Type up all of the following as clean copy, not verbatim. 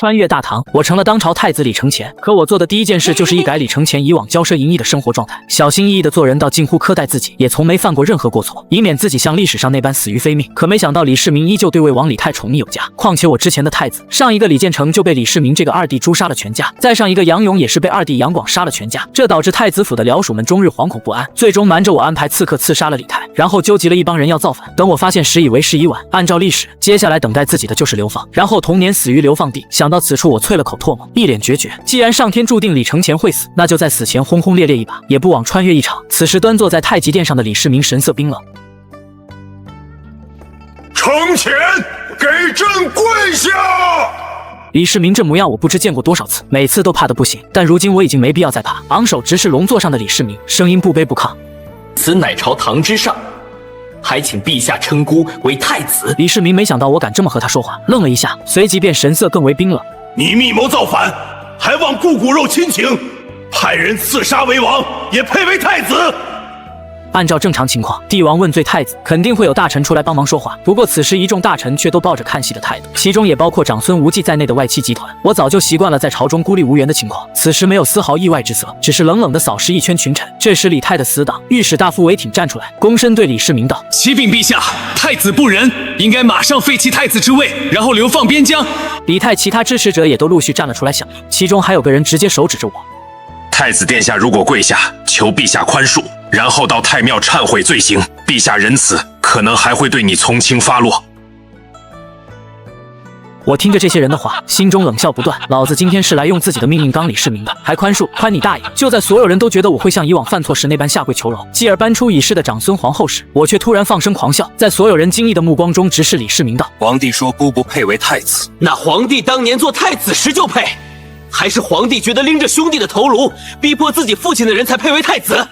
穿越大唐，我成了当朝太子李承乾。可我做的第一件事就是一改李承乾以往骄奢淫逸的生活状态，小心翼翼地做人到近乎苛待自己，也从没犯过任何过错，以免自己像历史上那般死于非命。可没想到李世民依旧对魏王李泰宠溺有加，况且我之前的太子，上一个李建成就被李世民这个二弟诛杀了全家，再上一个杨勇也是被二弟杨广杀了全家，这导致太子府的僚属们终日惶恐不安，最终瞒着我安排刺客刺杀了李泰，然后纠集了一帮人要造反。等我发现时已为时已晚，按照历史，接下来等待自己的就是流放，然后同年死于流放地。想到此处，我啐了口唾沫，一脸决绝。既然上天注定李承乾会死，那就在死前轰轰烈烈一把，也不枉穿越一场。此时端坐在太极殿上的李世民神色冰冷。承乾，给朕跪下！李世民这模样我不知见过多少次，每次都怕得不行，但如今我已经没必要再怕。昂首直视龙座上的李世民，声音不卑不亢：此乃朝堂之上，还请陛下称孤为太子。李世民没想到我敢这么和他说话，愣了一下，随即便神色更为冰冷：你密谋造反，还望顾骨肉亲情，派人刺杀为王，也配为太子？按照正常情况，帝王问罪太子，肯定会有大臣出来帮忙说话。不过此时一众大臣却都抱着看戏的态度，其中也包括长孙无忌在内的外戚集团。我早就习惯了在朝中孤立无援的情况，此时没有丝毫意外之色，只是冷冷地扫视一圈群臣。这时李泰的死党御史大夫韦挺站出来，躬身对李世民道：启禀陛下，太子不仁，应该马上废弃太子之位，然后流放边疆。李泰其他支持者也都陆续站了出来响应，其中还有个人直接手指着我：太子殿下如果跪下，求陛下宽恕，然后到太庙忏悔罪行，陛下仁慈，可能还会对你从轻发落。我听着这些人的话，心中冷笑不断。老子今天是来用自己的命令刚李世民的，还宽恕？宽你大爷！就在所有人都觉得我会像以往犯错时那般下跪求饶，继而搬出已逝的长孙皇后时，我却突然放声狂笑，在所有人惊异的目光中直视李世民道：皇帝说孤不配为太子，那皇帝当年做太子时就配，还是皇帝觉得拎着兄弟的头颅，逼迫自己父亲的人才配为太子？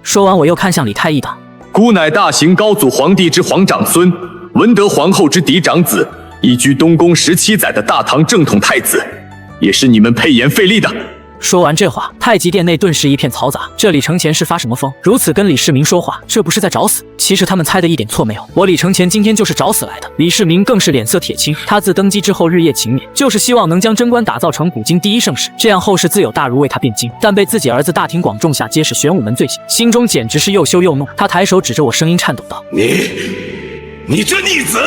说完，我又看向李泰一党：孤乃大行高祖皇帝之皇长孙，文德皇后之嫡长子，移居东宫17载的大唐正统太子，也是你们配言废立的。说完这话，太极殿内顿时一片嘈杂。这李承乾是发什么疯？如此跟李世民说话，这不是在找死？其实他们猜的一点错没有，我李承乾今天就是找死来的。李世民更是脸色铁青，他自登基之后日夜勤勉，就是希望能将贞观打造成古今第一盛世，这样后世自有大儒为他辩经。但被自己儿子大庭广众下揭示玄武门罪行，心中简直是又羞又怒。他抬手指着我，声音颤抖道：你这逆子！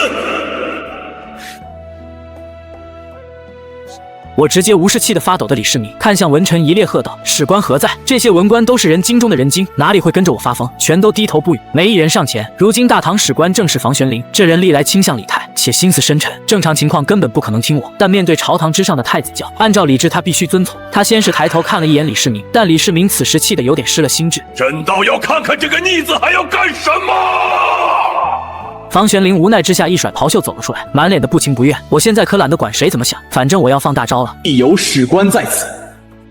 我直接无视气得发抖的李世民，看向文臣一列喝道：史官何在？这些文官都是人精中的人精，哪里会跟着我发疯？全都低头不语，没一人上前。如今大唐史官正是房玄龄，这人历来倾向李泰，且心思深沉，正常情况根本不可能听我。但面对朝堂之上的太子教，按照礼制他必须遵从。他先是抬头看了一眼李世民，但李世民此时气得有点失了心智。朕倒要看看这个逆子还要干什么！房玄龄无奈之下一甩袍袖走了出来，满脸的不情不愿。我现在可懒得管谁怎么想，反正我要放大招了。亦有史官在此，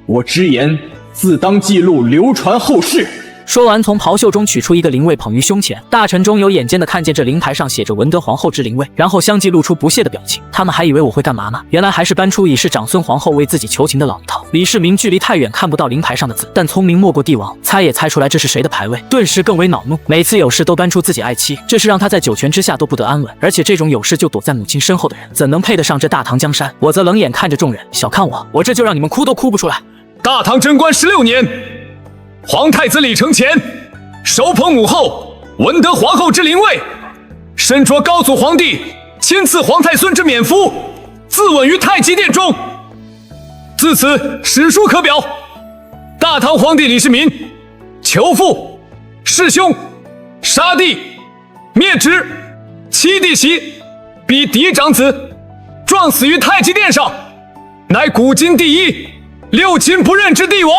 我之言自当记录，流传后世。说完，从袍袖中取出一个灵位，捧于胸前。大臣中有眼尖的看见这灵牌上写着文德皇后之灵位，然后相继露出不屑的表情。他们还以为我会干嘛呢？原来还是搬出已是长孙皇后为自己求情的老一套。李世民距离太远看不到灵牌上的字，但聪明莫过帝王，猜也猜出来这是谁的牌位，顿时更为恼怒。每次有事都搬出自己爱妻，这是让他在九泉之下都不得安稳。而且这种有事就躲在母亲身后的人，怎能配得上这大唐江山？我则冷眼看着众人，小看我，我这就让你们哭都哭不出来。大唐贞观16年，皇太子李承乾手捧母后文德皇后之灵位，身着高祖皇帝亲赐皇太孙之冕服，自刎于太极殿中。自此史书可表，大唐皇帝李世民求父弑兄杀弟灭侄妻弟媳逼嫡长子，撞死于太极殿上，乃古今第一六亲不认之帝王。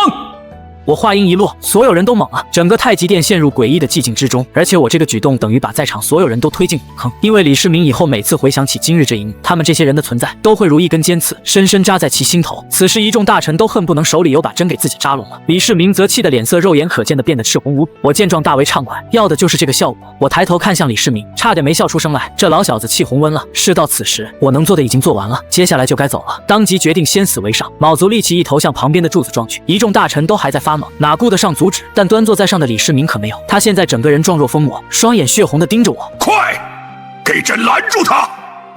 我话音一落，所有人都懵了，整个太极殿陷入诡异的寂静之中。而且我这个举动等于把在场所有人都推进火坑，因为李世民以后每次回想起今日这一幕，他们这些人的存在都会如一根尖刺，深深扎在其心头。此时一众大臣都恨不能手里有把针给自己扎拢了。李世民则气得脸色肉眼可见的变得赤红无比。我见状大为畅快，要的就是这个效果。我抬头看向李世民，差点没笑出声来。这老小子气红温了。事到此时，我能做的已经做完了，接下来就该走了。当即决定先死为上。卯足力气一头向旁边的柱子撞去，一众大臣都还在发懵，哪顾得上阻止？但端坐在上的李世民可没有，他现在整个人状若疯魔，双眼血红的盯着我。快，给朕拦住他！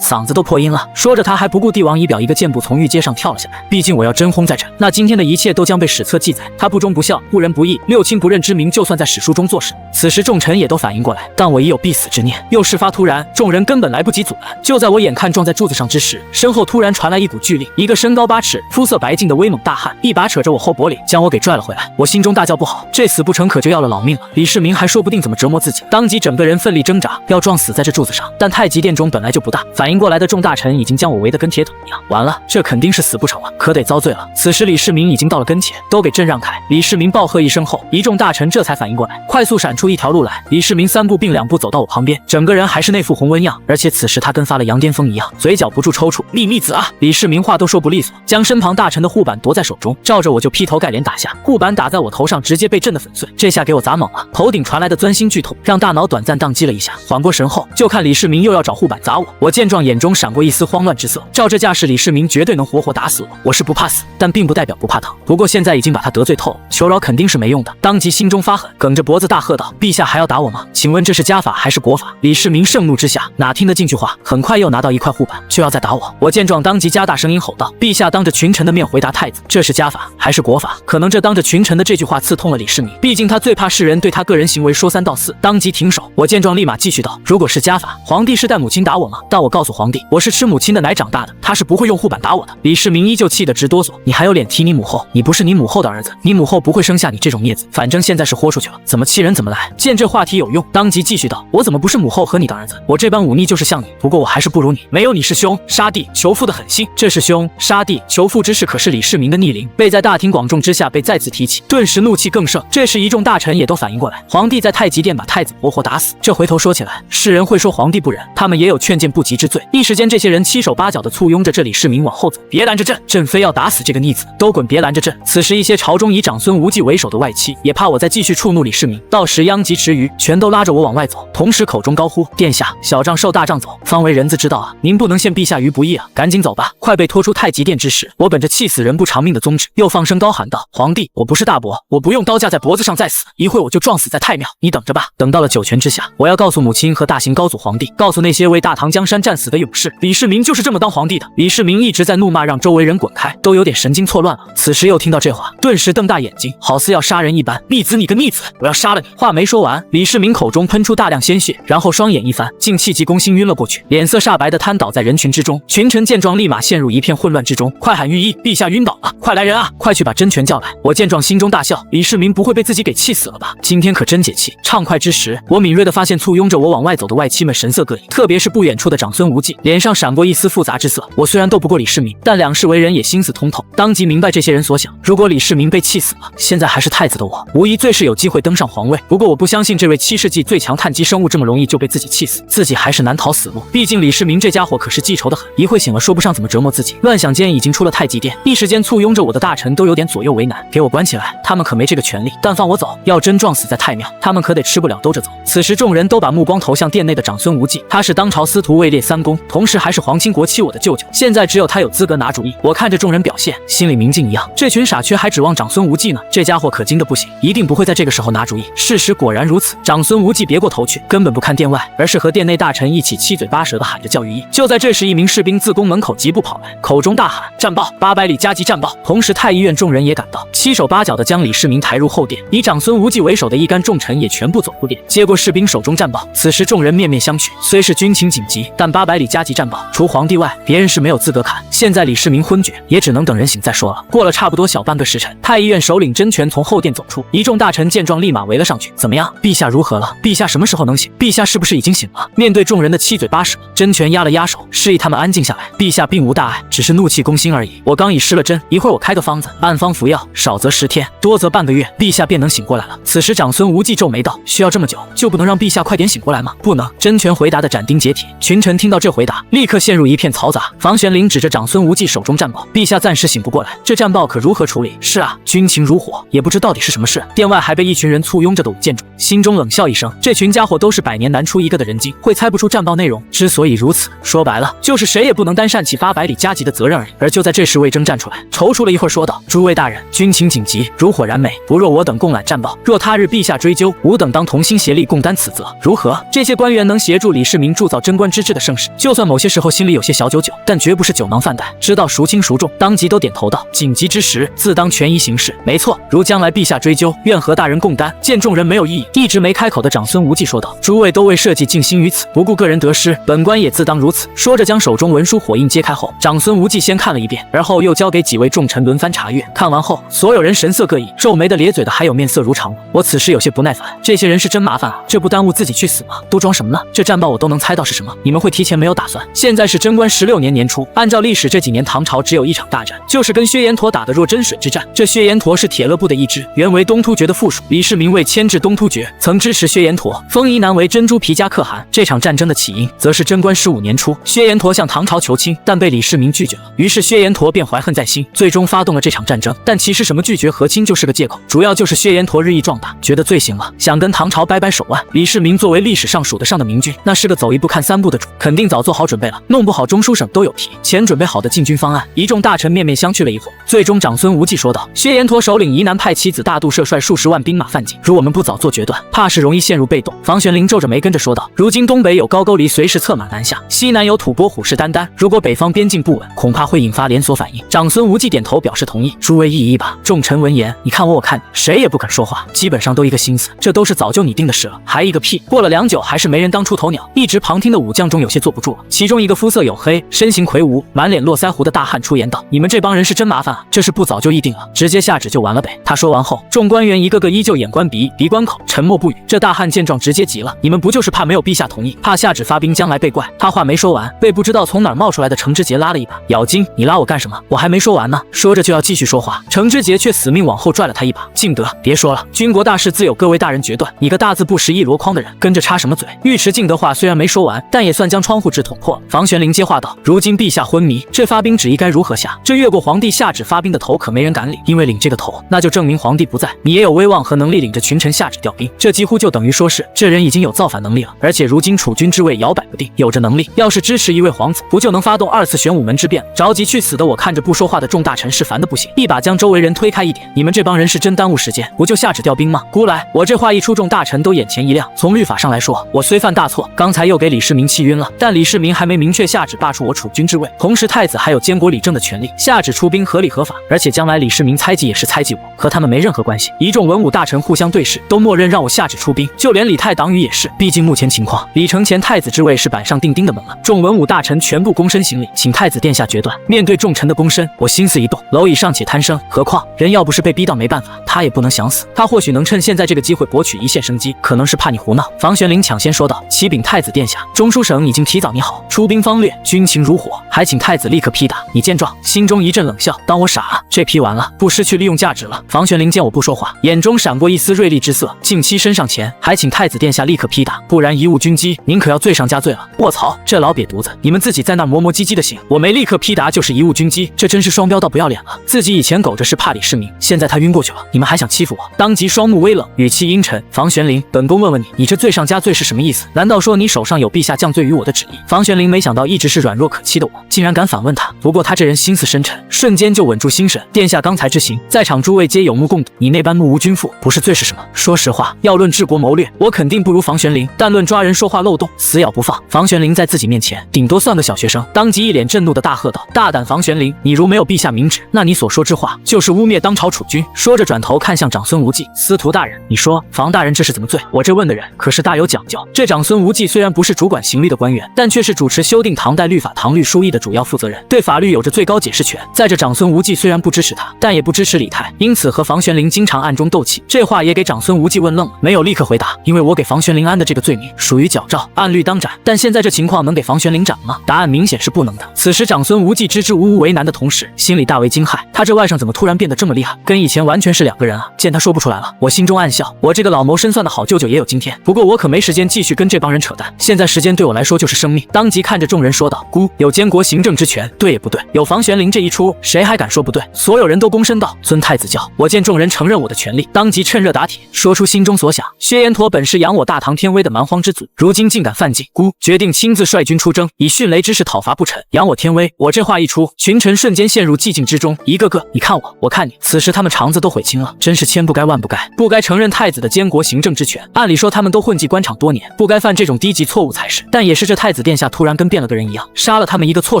嗓子都破音了。说着，他还不顾帝王仪表，一个箭步从御阶上跳了下来。毕竟我要真轰在这，那今天的一切都将被史册记载。他不忠不孝，不仁不义，六亲不认之名，就算在史书中作史。此时众臣也都反应过来，但我已有必死之念，又事发突然，众人根本来不及阻拦。就在我眼看撞在柱子上之时，身后突然传来一股巨力，一个身高8尺、肤色白净的威猛大汉一把扯着我后脖领，将我给拽了回来。我心中大叫不好，这死不成可就要了老命了。李世民还说不定怎么折磨自己，当即整个人奋力挣扎，要撞死在这柱子上。但太极殿中本来就不大，反应过来的众大臣已经将我围得跟铁桶一样。完了，这肯定是死不成啊，可得遭罪了。此时李世民已经到了跟前，都给朕让开！李世民暴喝一声后，一众大臣这才反应过来，快速闪出一条路来。李世民3步并2步走到我旁边，整个人还是那副红温样，而且此时他跟发了羊癫疯一样，嘴角不住抽搐。逆子啊！李世民话都说不利索，将身旁大臣的护板夺在手中，照着我就劈头盖脸打下。护板打在我头上，直接被震得粉碎。这下给我砸懵了，头顶传来的钻心剧痛让大脑短暂宕机了一下。缓过神后，就看李世民又要找护板砸我。我见状，眼中闪过一丝慌乱之色。照这架势，李世民绝对能活活打死我。我是不怕死，但并不代表不怕疼。不过现在已经把他得罪透了，求饶肯定是没用的。当即心中发狠，梗着脖子大喝道：“陛下还要打我吗？请问这是家法还是国法？”李世民盛怒之下，哪听得进去话，很快又拿到一块护板，就要再打我。我见状，当即加大声音吼道：“陛下当着群臣的面回答太子，这是家法还是国法？”可能这当着群臣的这句话刺痛了李世民，毕竟他最怕世人对他个人行为说3道4，当即停手。我见状立马继续道：“如果是家法，皇帝是带母亲打我吗？但我告诉皇帝，我是吃母亲的奶长大的，他是不会用护板打我的。”李世民依旧气得直哆嗦：“你还有脸提你母后？你不是你母后的儿子，你母后不会生下你这种孽子。反正现在是豁出去了，怎么气人怎么来。”见这话题有用，当即继续道：“我怎么不是母后和你的儿子？我这般忤逆就是像你，不过我还是不如你，没有你是兄杀弟求父的狠心。这是兄杀弟求父之事，可是李世民的逆鳞被在大庭广众之下被再次提起，顿时怒气更盛。这时一众大臣也都反应过来，皇帝在太极殿把太子活活打死，这回头说起来，世人会说皇帝不仁，他们也有劝谏不及之罪。一时间，这些人七手八脚的簇拥着这李世民往后走，别拦着朕，朕非要打死这个逆子，都滚，别拦着朕！此时，一些朝中以长孙无忌为首的外戚也怕我再继续触怒李世民，到时殃及池鱼，全都拉着我往外走，同时口中高呼：“殿下，小仗受大仗走，方为人子之道啊！您不能陷陛下于不义啊！赶紧走吧！”快被拖出太极殿之时，我本着气死人不偿命的宗旨，又放声高喊道：“皇帝，我不是大伯，我不用刀架在脖子上再死，一会我就撞死在太庙，你等着吧！”等到了九泉之下，我要告诉母亲和大行高祖皇帝，告诉那些为大唐江山战死的勇士，李世民就是这么当皇帝的。李世民一直在怒骂，让周围人滚开，都有点神经错乱了。此时又听到这话，顿时瞪大眼睛，好似要杀人一般：“逆子，你个逆子，我要杀了你！”话没说完，李世民口中喷出大量鲜血，然后双眼一翻，竟气急攻心晕了过去，脸色煞白的瘫倒在人群之中。群臣见状，立马陷入一片混乱之中，快喊御医，陛下晕倒了，快来人啊，快去把真权叫来！我见状心中大笑，李世民不会被自己给气死了吧？今天可真解气！畅快之时，我敏锐地发现簇拥着我往外走的外戚们神色各异，特别是不远处的长孙无忌，脸上闪过一丝复杂之色。我虽然斗不过李世民，但两世为人也心思通透，当即明白这些人所想。如果李世民被气死了，现在还是太子的我，无疑最是有机会登上皇位。不过我不相信这位7世纪最强碳基生物这么容易就被自己气死，自己还是难逃死路。毕竟李世民这家伙可是记仇的很，一会醒了说不上怎么折磨自己。乱想间已经出了太极殿，一时间簇拥着我的大臣都有点左右为难，给我关起来，他们可没这个权利。但放我走，要真撞死在太庙，他们可得吃不了兜着走。此时众人都把目光投向殿内的长孙无忌，他是当朝司徒位列3公，同时还是皇亲国戚我的舅舅，现在只有他有资格拿主意。我看着众人表现，心里明镜一样，这群傻缺还指望长孙无忌呢，这家伙可精的不行，一定不会在这个时候拿主意。事实果然如此，长孙无忌别过头去，根本不看殿外，而是和殿内大臣一起七嘴八舌的喊着教育意。就在这时，一名士兵自宫门口疾步跑来，口中大喊：“战报！800里加急战报！”同时太医院众人也赶到，七手八脚的将李世民抬入后殿，以长孙无忌为首的一干重臣也全部走入殿，接过士兵手中战报。此时众人面面相觑，虽是军情紧急，但800里加急战报，除皇帝外，别人是没有资格看。现在李世民昏厥，也只能等人醒再说了。过了差不多小半个时辰，太医院首领真权从后殿走出，一众大臣见状立马围了上去：“怎么样，陛下如何了？陛下什么时候能醒？陛下是不是已经醒了？”面对众人的七嘴八舌，真权压了压手，示意他们安静下来。陛下并无大碍，只是怒气攻心而已。我刚已施了针，一会儿我开个方子，按方服药，少则10天，多则半个月，陛下便能醒过来了。此时长孙无忌皱眉道：“需要这么久，就不能让陛下快点醒过来吗？”不能。真权回答的斩钉截铁。群臣听到这回答，立刻陷入一片嘈杂。房玄龄指着长孙无忌手中战报：“陛下暂时醒不过来，这战报可如何处理？”是啊，军情如火，也不知到底是什么事。殿外还被一群人簇拥着的武建主心中冷笑一声，这群家伙都是100年难出一个的人精，会猜不出战报内容。之所以如此，说白了就是谁也不能担善起800里加急的责任而已。而就在这时，魏征站出来，踌躇了一会儿，说道：“诸位大人，军情紧急，如火燃眉，不若我等共揽战报。若他日陛下追究，吾等当同心协力，共担此责，如何？”这些官员能协助李世民铸造贞观之治的盛世，就算某些时候心里有些小九九，但绝不是酒囊饭袋，知道孰轻孰重。当即都点头道：紧急之时，自当权宜行事。没错，如将来陛下追究，愿和大人共担。见众人没有异议，一直没开口的长孙无忌说道：诸位都为社稷尽心于此，不顾个人得失，本官也自当如此。说着将手中文书火印揭开后，长孙无忌先看了一遍，而后又交给几位重臣轮番查阅。看完后，所有人神色各异，皱眉的咧嘴的还有面色如常的。我此时有些不耐烦，这些人是真麻烦啊，这不耽误自己去死吗？都装什么呢？这战报我都能猜到是什么，你们会提前没有打算？现在是贞观16年年初，按照历史这几年唐朝只有一场大战，就是跟薛延陀打的若真水之战。这薛延陀是铁勒部的一支，原为东突厥的附属，李世民为迁至东突厥，曾支持薛延陀，封宜南为珍珠皮加可汗。这场战争的起因则是贞观15年初，薛延陀向唐朝求亲，但被李世民拒绝了，于是薛延陀便怀恨在心，最终发动了这场战争。但其实什么拒绝和亲就是个借口，主要就是薛延陀日益壮大，觉得罪行了，想跟唐朝掰掰手腕。李世民作为历史上数得上的明君，那是个走一步看三步的主，肯定早做好准备了，弄不好中书省都有提前准备好的进军方案。一众大臣面面相觑了一会儿，最终长孙无忌说道：薛延陀首领宜南派妻子大度率数十万兵马犯境，如我们不早做决断，怕是容易陷入被动。房玄龄皱着眉跟着说道：如今东北有高句丽随时策马南下，西南有吐蕃虎视眈眈，如果北方边境不稳，恐怕会引发连锁反应。长孙无忌点头表示同意，诸位议一吧。众臣闻言，你看我，我看你，谁也不肯说话，基本上都一个心思，这都是早就拟定的事了，还一个屁。过了良久，还是没人当出头鸟。一直旁听的武将中有些坐不住了，其中一个肤色黝黑、身形魁梧、满脸络腮胡的大汉出言道：你们这帮人是真麻烦啊，这是不早就议定了，直接下旨就完了呗。他说完后，众官员一个个依旧眼观鼻，鼻观口，沉默不语。这大汉见状直接急了：你们不就是怕没有陛下同意，怕下旨发兵将来被怪？他话没说完，被不知道从哪儿冒出来的程知节拉了一把：咬金，你拉我干什么？我还没说完呢。说着就要继续说话，程知节却死命往后拽了他一把：敬德，别说了，军国大事自有各位大人决断，你个大字不识一箩筐的人，跟着插什么嘴？尉迟敬德话虽然没说完，但也算将窗户纸捅破了。房玄龄接话道：如今陛下昏迷，这发兵旨意该如何下？这越过皇帝下旨发兵的头可没人敢领，因为领这个头，那就证明皇帝不在，你也有威望和能力领着群臣下旨调兵，这几乎就等于说是这人已经有造反能力了，而且如今储君之位摇摆不定，有着能力，要是支持一位皇子，不就能发动2次玄武门之变？着急去死的我看着不说话的众大臣是烦的不行，一把将周围人推开一点：你们这帮人是真耽误时间，不就下旨调兵吗？姑来！我这话一出，众大臣都眼前一亮。从律法上来说，我虽犯大错，刚才又给李世民气晕了，但李世民还没明确下旨罢黜我储君之位，同时太子还有监国理政的权利，下旨出兵合理合法，而且将来李世民猜忌也是猜忌我，和他们没任何关系。一众文武大臣互相对视，都默认让我下旨出兵，就连李太党羽也是，毕竟目前情况，李承乾太子之位是板上钉钉的门了。众文武大臣全部躬身行礼，请太子殿下决断。面对众臣的躬身，我心思一动，蝼蚁尚且贪生，何况人要不是被逼到没办法，他也不能想死，他或许能趁现在这个机会博取一线生机，可能是怕你胡闹。房玄龄抢先说道：启禀太子殿下，中书省已经提早拟好出兵方略，军情如火，还请太子立刻批打。你见状心中一阵冷笑，当我傻啊？这批完了，不失去利用价值了。房玄龄见我不说话，眼中闪过一丝锐利之色，近期身上前，还请太子殿下立刻批打，不然贻误军机，您可要罪上加罪了。卧槽，这老瘪犊子，你们自己在那磨磨唧唧的行，我没立刻批答就是贻误军机，这真是双标到不要脸了。自己以前苟着是怕李世民，现在他晕过去了，你们还想欺负我？当即双目微冷，语气阴沉：房玄龄，本宫问问你，你这罪上加罪是什么意思？难道说你手上有陛下降罪于我的旨意？房玄龄没想到一直是软弱可欺的我，竟然敢反问他。不过他这人心思深沉，瞬间就稳住心神。殿下刚才之行，在场诸位皆有目共睹，你那般目无君父，不是罪是什么？说实话，要论治国谋略，我肯定不如房玄龄，但论抓人说话漏洞，死咬不放。房玄龄在自己面前，顶多算个小学生，当即一脸震怒的大喝道：大胆房玄龄，你如没有陛下明旨，那你所说之话就是污蔑当朝储君。说着转头看向长孙无忌：司徒大人，你说房大人这是怎么罪？我这问的人可是大有讲究。这长孙无忌虽然不是主管刑律的官员，但却是主持修订唐代律法唐律疏议的主要负责人，对法律有着最高解释权。在这长孙无忌虽然不支持他，但也不支持李泰，因此和房玄龄经常暗中斗气。这话也给长孙无忌问愣了，没有立刻回答，因为我给房玄龄安的这个罪名属于矫诏，按律当斩。但现在这情况能给房玄龄斩吗？答案明显是不能的。此时长孙无忌支支吾吾为难的同时，心里大为惊骇，他这外甥怎么突然变得这么厉害，跟以前完全是两个人啊！见他说不出来了，我心中暗笑，我这个老谋深算的好舅舅也有今天。不过我可没时间继续跟这帮人扯淡，现在时间对我来说就是生命。当即看着众人说道：姑有监国行政之权，对也不对？有房玄龄这一出，谁还敢说不对？所有人都躬身道：遵太子教。我见众人承认我的权利，当即趁热打铁，说出心中所想。薛延陀本是扬我大唐天威的蛮荒之祖，如今竟敢犯禁，姑决定亲自率军出征，以迅雷之势讨伐不臣，扬我天威。我这话一出，群臣瞬间陷入寂静之中，一个个你看我，我看你。此时他们肠子都悔青了，真是千不该万不该，不该承认太子的监国行政之权。按理说他们都混迹官场多年，不该犯这种低级错误才是，但也是这太子子殿下突然跟变了个人一样，杀了他们一个措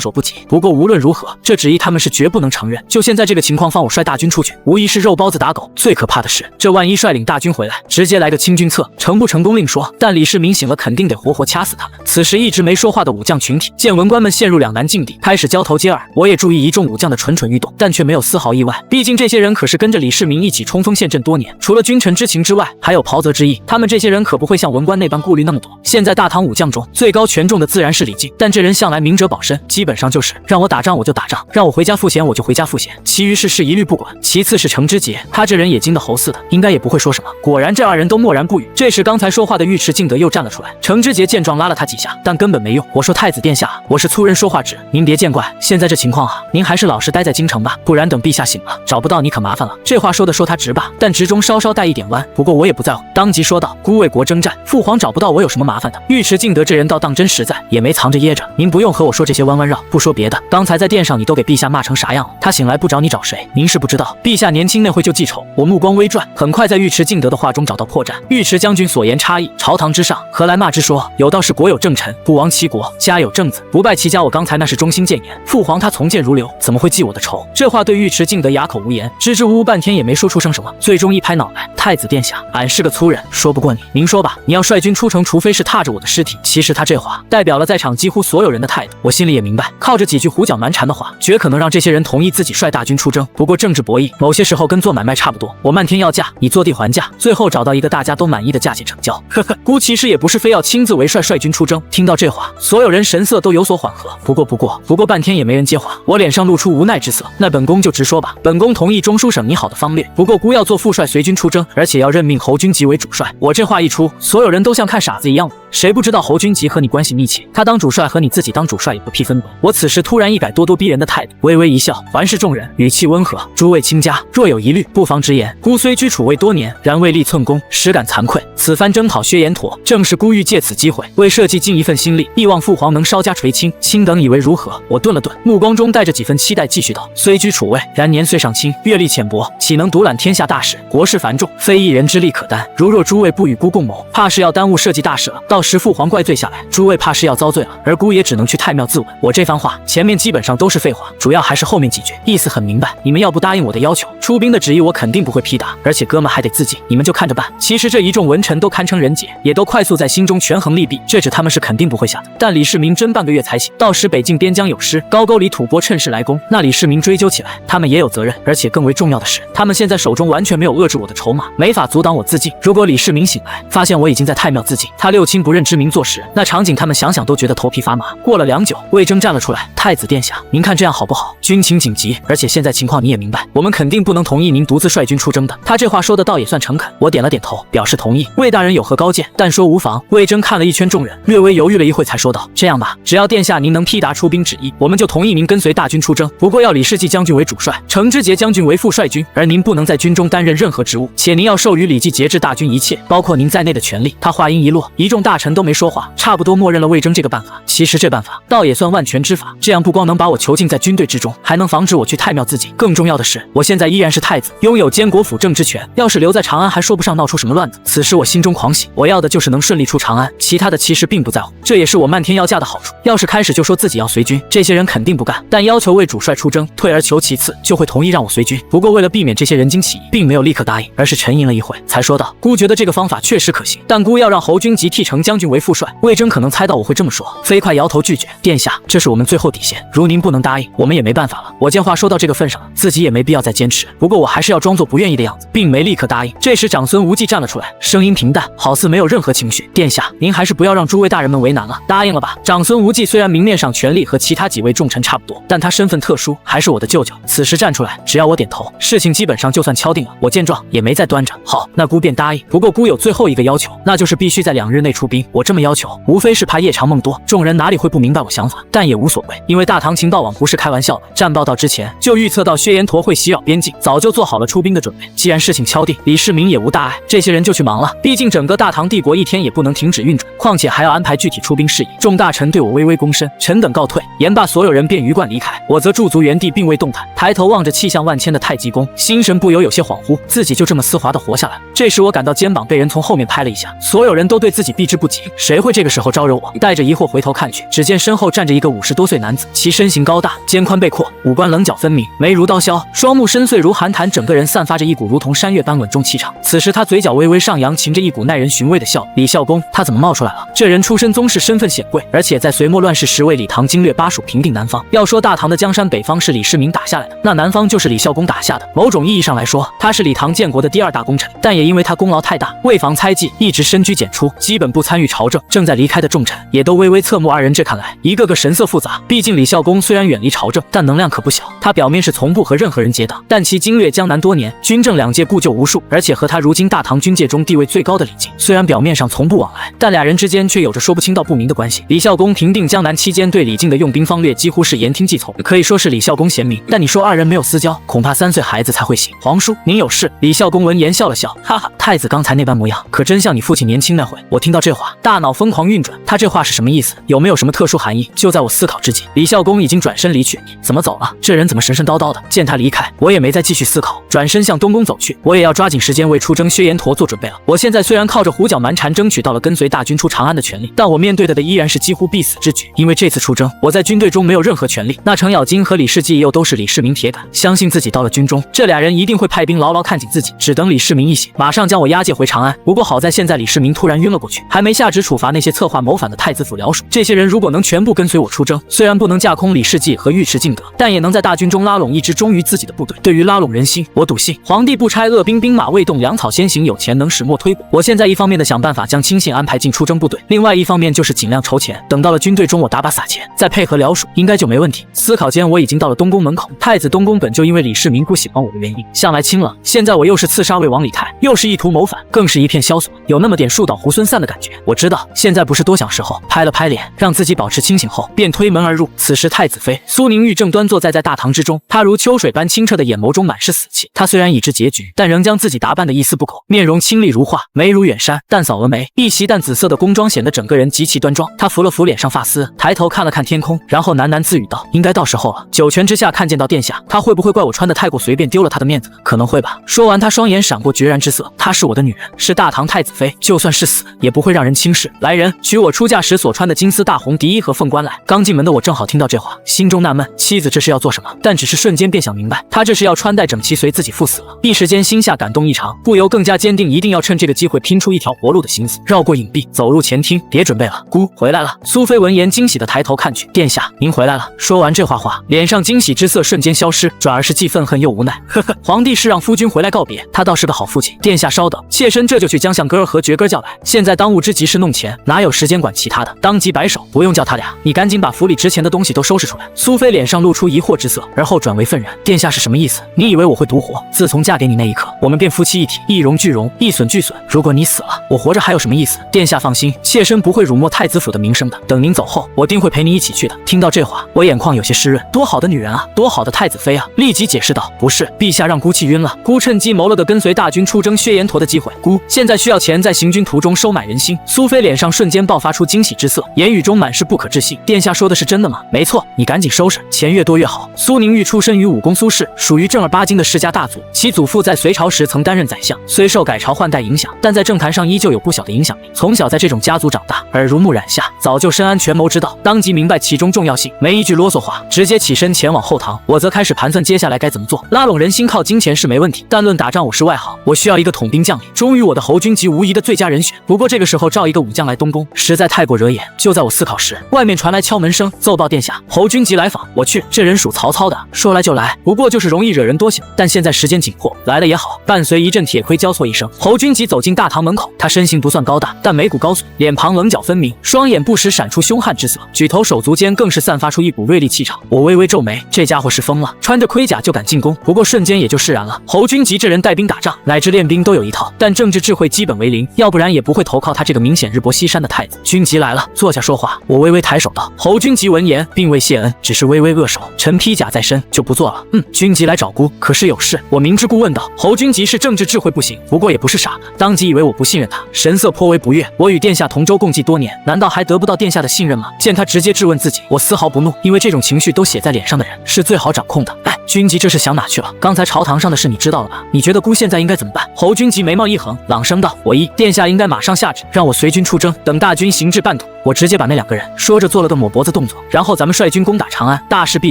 手不及。不过无论如何，这旨意他们是绝不能承认。就现在这个情况，放我率大军出去，无疑是肉包子打狗。最可怕的是，这万一率领大军回来，直接来个清君侧，成不成功另说。但李世民醒了，肯定得活活掐死他们。此时一直没说话的武将群体见文官们陷入两难境地，开始交头接耳。我也注意一众武将的蠢蠢欲动，但却没有丝毫意外。毕竟这些人可是跟着李世民一起冲锋陷阵多年，除了君臣之情之外，还有袍泽之意。他们这些人可不会像文官那般顾虑那么多。现在大唐武将中最高权重的自然是李靖，但这人向来明哲保身，基本上就是让我打仗我就打仗，让我回家赋闲我就回家赋闲，其余事事一律不管。其次是程知节，他这人也精得猴似的，应该也不会说什么。果然这二人都默然不语。这时刚才说话的尉迟敬德又站了出来，程知节见状拉了他几下，但根本没用。我说太子殿下，我是粗人说话直，您别见怪。现在这情况啊，您还是老实待在京城吧，不然等陛下醒了找不到你可麻烦了。这话说他直吧，但直中稍稍带一点弯，不过我也不在乎，当即说道：孤为国征战，父皇找不到我有什么麻烦的？尉迟敬德这人倒当真实在，也没藏着掖着。您不用和我说这些弯弯绕，不说别的，刚才在殿上你都给陛下骂成啥样了？他醒来不找你找谁？您是不知道，陛下年轻那会就记仇。我目光微转，很快在尉迟敬德的话中找到破绽。尉迟将军所言差异，朝堂之上何来骂之说？有道是国有正臣，不亡其国；家有正子，不败其家。我刚才那是忠心谏言，父皇他从谏如流，怎么会记我的仇？这话对尉迟敬德哑口无言，支支吾吾半天也没说出声什么，最终一拍脑袋：太子殿下，俺是个粗人，说不过你。您说吧，你要率军出城，除非是踏着我的尸体。其实他这话代表了在场几乎所有人的态度，我心里也明白，靠着几句胡搅蛮缠的话，绝可能让这些人同意自己率大军出征。不过政治博弈，某些时候跟做买卖差不多，我漫天要价，你坐地还价，最后找到一个大家都满意的价钱成交。呵呵，孤其实也不是非要亲自为帅率军出征。听到这话，所有人神色都有所缓和。不过半天也没人接话，我脸上露出无奈之色。那本宫就直说吧，本宫同意中书省拟好的方略，不过孤要做副帅随军出征，而且要任命侯君集为主帅。我这话一出，所有人都像看傻子一样，谁不知道侯君集和你关系密切？他当主帅和你自己当主帅有个屁分别。我此时突然一改咄咄逼人的态度，微微一笑，环视众人，语气温和：诸位卿家，若有疑虑，不妨直言。孤虽居储位多年，然未立寸功，实感惭愧。此番征讨薛延陀，正是孤欲借此机会为社稷尽一份心力，亦望父皇能稍加垂青。卿等以为如何？我顿了顿，目光中带着几分期待，继续道：虽居储位，然年岁尚轻，阅历浅薄，岂能独揽天下大事？国事繁重，非一人之力可担。如若诸位不与孤共谋，怕是要耽误社稷大事了。到时父皇怪罪下来，诸位怕是要遭罪了，而孤也只能去太庙自刎。我这番话前面基本上都是废话，主要还是后面几句，意思很明白。你们要不答应我的要求，出兵的旨意我肯定不会批答，而且哥们还得自尽，你们就看着办。其实这一众文臣都堪称人杰，也都快速在心中权衡利弊，这旨他们是肯定不会下的。但李世民真半个月才醒，到时北境边疆有失，高句丽吐蕃趁势来攻，那李世民追究起来，他们也有责任。而且更为重要的是，他们现在手中完全没有遏制我的筹码，没法阻挡我自尽。如果李世民醒来，发现我已经在太庙自尽，他六亲不认之名坐实，那场景他们想想都觉得头皮发麻。过了良久，魏征站了出来：太子殿下，您看这样好不好？军情紧急，而且现在情况你也明白，我们肯定不能同意您独自率军出征的。他这话说的倒也算诚恳，我点了点头，表示同意。魏大人有何高见？但说无妨。魏征看了一圈众人，略微犹豫了一会，才说道：这样吧，只要殿下您能批答出兵旨意，我们就同意您跟随大军出征。不过要李世济将军为主帅，程知节将军为副帅军，而您不能在军中担任任何职务，且您要授予李继节制大军一切，包括您在内的权力。他话音一落，一众大臣都没说话，差不多默认了魏征这个办法。其实这办法倒也算万全之法，这样不光能把我囚禁在军队之中，还能防止我去太庙自尽。更重要的是，我现在依然是太子，拥有监国辅政之权，要是留在长安，还说不上闹出什么乱子。此时我心中狂喜，我要的就是能顺利出长安，其他的其实并不在乎。这也是我漫天要价的好处。要是开始就说自己要随军，这些人肯定不干，但要求为主帅出征，退而求其次，就会同意让我随军。不过为了避免这些人精起疑，并没有立刻答应，而是沉吟了一会，才说道：孤觉得这个方法确实可行，但孤要让侯君集替程将军为副帅。魏征可能猜到我会这么说，飞快摇头拒绝：殿下，这是我们最后底线，如您不能答应，我们也没办法了。我见话说到这个份上了，自己也没必要再坚持，不过我还是要装作不愿意的样子，并没立刻答应。这时长孙无忌站了出来，声音平淡，好似没有任何情绪：殿下，您还是不要让诸位大人们为难了，答应了吧？长孙无忌虽然明面上权力和其他几位重臣差不多，但他身份特殊，还是我的舅舅。此时站出来，只要我点头，事情基本上就算敲定了。我见状也没再端着，好，那孤便答应。不过孤有最后一个要求，那就是必须在2日内出兵。我这么要求，无非是怕夜长梦多，众人哪里会不明白我想法？但也无所谓，因为大唐情报网不是开玩笑的，战报到之前就预测到薛延陀会袭扰边境，早就做好了出兵的准备。既然事情敲定，李世民也无大碍，这些人就去忙了。毕竟整个大唐帝国一天也不能停止运转，况且还要安排具体出兵事宜。众大臣对我微微躬身，臣等告退。言罢，所有人便鱼贯离开，我则驻足原地，并未动弹，抬头望着气象万千的太极宫，心神不由有些恍惚，自己就这么丝滑的活下来。这时我感到肩膀被人从后面拍了一下，所有人都对自己避之不不及，谁会这个时候招惹我？带着疑惑回头看去，只见身后站着一个50多岁男子，其身形高大，肩宽背阔，五官棱角分明，眉如刀削，双目深邃如寒潭，整个人散发着一股如同山岳般稳重气场。此时他嘴角微微上扬，噙着一股耐人寻味的笑。李孝恭，他怎么冒出来了？这人出身宗室，身份显贵，而且在隋末乱世时为李唐经略巴蜀平定南方。要说大唐的江山北方是李世民打下来的，那南方就是李孝恭打下的。某种意义上来说，他是李唐建国的第2大功臣，但也因为他功劳太大，为防猜忌，一直深居简出，基本不参与朝政。正在离开的重臣也都微微侧目。二人这看来，一个个神色复杂。毕竟李孝恭虽然远离朝政，但能量可不小。他表面是从不和任何人结党，但其经略江南多年，军政两界故旧无数，而且和他如今大唐军界中地位最高的李靖，虽然表面上从不往来，但俩人之间却有着说不清道不明的关系。李孝恭平定江南期间，对李靖的用兵方略几乎是言听计从，可以说是李孝恭贤明。但你说二人没有私交，恐怕3岁孩子才会行。皇叔，您有事？李孝恭闻言笑了笑，哈哈，太子刚才那般模样，可真像你父亲年轻那会。我听到这话，大脑疯狂运转，他这话是什么意思？有没有什么特殊含义？就在我思考之际，李孝恭已经转身离去。你怎么走了？这人怎么神神叨叨的？见他离开，我也没再继续思考，转身向东宫走去。我也要抓紧时间为出征薛延陀做准备了。我现在虽然靠着胡搅蛮缠争取到了跟随大军出长安的权利，但我面对的依然是几乎必死之举。因为这次出征，我在军队中没有任何权利。那程咬金和李世济又都是李世民铁杆，相信自己到了军中，这俩人一定会派兵牢牢看紧自己，只等李世民一醒，马上将我押解回长安。不过好在现在李世民突然晕了过去，还没下旨处罚那些策划谋反的太子府僚属。这些人如果能全部跟随我出征，虽然不能架空李世济和尉迟敬德，但也能在大军中拉拢一支忠于自己的部队。对于拉拢人心，我笃信皇帝不拆恶兵，兵马未动，粮草先行，有钱能使莫推骨。我现在一方面的想办法将亲信安排进出征部队，另外一方面就是尽量筹钱，等到了军队中我打把撒钱，再配合僚属，应该就没问题。思考间，我已经到了东宫门口。太子东宫本就因为李世民不喜欢我的原因，向来清冷，现在我又是刺杀魏王李泰，又是意图谋反，更是一片萧索，有那么点树倒猢狲散的感觉。我知道现在不是多想时候，拍了拍脸，让自己保持清醒后，便推门而入。此时太子妃苏宁玉正端坐在大堂之中，她如秋水般清澈的眼眸中满是死气。她虽然已知结局，但仍将自己打扮得一丝不苟，面容清丽如画，眉如远山，淡扫蛾眉，一袭淡紫色的宫装显得整个人极其端庄。她扶了扶脸上发丝，抬头看了看天空，然后喃喃自语道：应该到时候了。九泉之下看见到殿下，他会不会怪我穿得太过随便，丢了他的面子呢？可能会吧。说完，他双眼闪过决然之色。她是我的女人，是大唐太子妃，就算是死，也不会让人轻视。来人，取我出嫁时所穿的金丝大红涤衣和凤冠来。刚进门的我正好听到这话，心中纳闷，妻子这是要做什么？但只是瞬间便想明白，她这是要穿戴整齐随自己赴死了。一时间心下感动异常，不由更加坚定，一定要趁这个机会拼出一条活路的心思。绕过隐蔽，走入前厅，别准备了，姑回来了。苏妃闻言惊喜地抬头看去，殿下您回来了。说完这话，脸上惊喜之色瞬间消失，转而是既愤恨又无奈。呵呵，皇帝是让夫君回来告别，他倒是个好父亲。殿下稍等，妾身这就去将相哥儿和爵哥儿叫来。现在当务之急是弄钱，哪有时间管其他的？当即摆手，不用叫他俩，你赶紧把府里值钱的东西都收拾出来。苏妃脸上露出疑惑之色，而后转为愤然。殿下是什么意思？你以为我会独活？自从嫁给你那一刻，我们便夫妻一体，一荣俱荣，一损俱损。如果你死了，我活着还有什么意思？殿下放心，妾身不会辱没太子府的名声的。等您走后，我定会陪你一起去的。听到这话，我眼眶有些湿润。多好的女人啊，多好的太子妃啊！立即解释道：不是，陛下让姑气晕了，姑趁机谋了个跟随大军出征薛延陀的机会。姑现在需要钱，在行军途中收买人心。苏妃脸上瞬间爆发出惊喜之色，言语中满是不可置信。殿下说的是真的吗？没错，你赶紧收拾，钱越多越好。苏宁玉出身于武功苏氏，属于正儿八经的世家大族，其祖父在隋朝时曾担任宰相，虽受改朝换代影响，但在政坛上依旧有不小的影响力。从小在这种家族长大，耳濡目染下，早就深谙权谋之道，当即明白其中重要性，没一句啰嗦话，直接起身前往后堂。我则开始盘算接下来该怎么做。拉拢人心靠金钱是没问题，但论打仗我是外行，我需要一个统兵将领，忠于我的侯君集无疑的最佳人选。不过这个时候召一个武将来东宫，实在太过惹眼。就在我思考时，外面传来敲门声，奏报殿下，侯君集来访。我去，这人属曹操的，说来就来，不过就是容易惹人多想，但现在时间紧迫，来了也好。伴随一阵铁盔交错一声，侯君集走进大堂门口。他身形不算高大，但眉骨高耸，脸庞棱角分明，双眼不时闪出凶悍之色，举头手足间更是散发出一股锐利气场。我微微皱眉，这家伙是疯了，穿着盔甲就敢进宫。不过瞬间也就释然了。侯君集这人带兵打仗乃至练兵都有一套，但政治智慧基本为零，要不然也不会投靠他这个明显日薄西山的太子。君集来了，坐下说话。我微微抬手道。侯君集闻言并未谢恩，只是微微握手，臣披甲在身，就不做了。君集来找姑，可是有事？我明知故问道。侯君集是政治智慧不行，不过也不是傻子，当即以为我不信任他，神色颇为不悦。我与殿下同舟共济多年，难道还得不到殿下的信任吗？见他直接质问自己，我丝毫不怒，因为这种情绪都写在脸上的人是最好掌控的。君集这是想哪去了？刚才朝堂上的事你知道了吧？你觉得姑现在应该怎么办？侯君集眉毛一横，朗声道：“我意殿下应该马上下旨，让我随军出征，等大军行至半途，我直接把那2个人。”说着做了个抹脖子动作，然后咱们率军攻打长安，大事必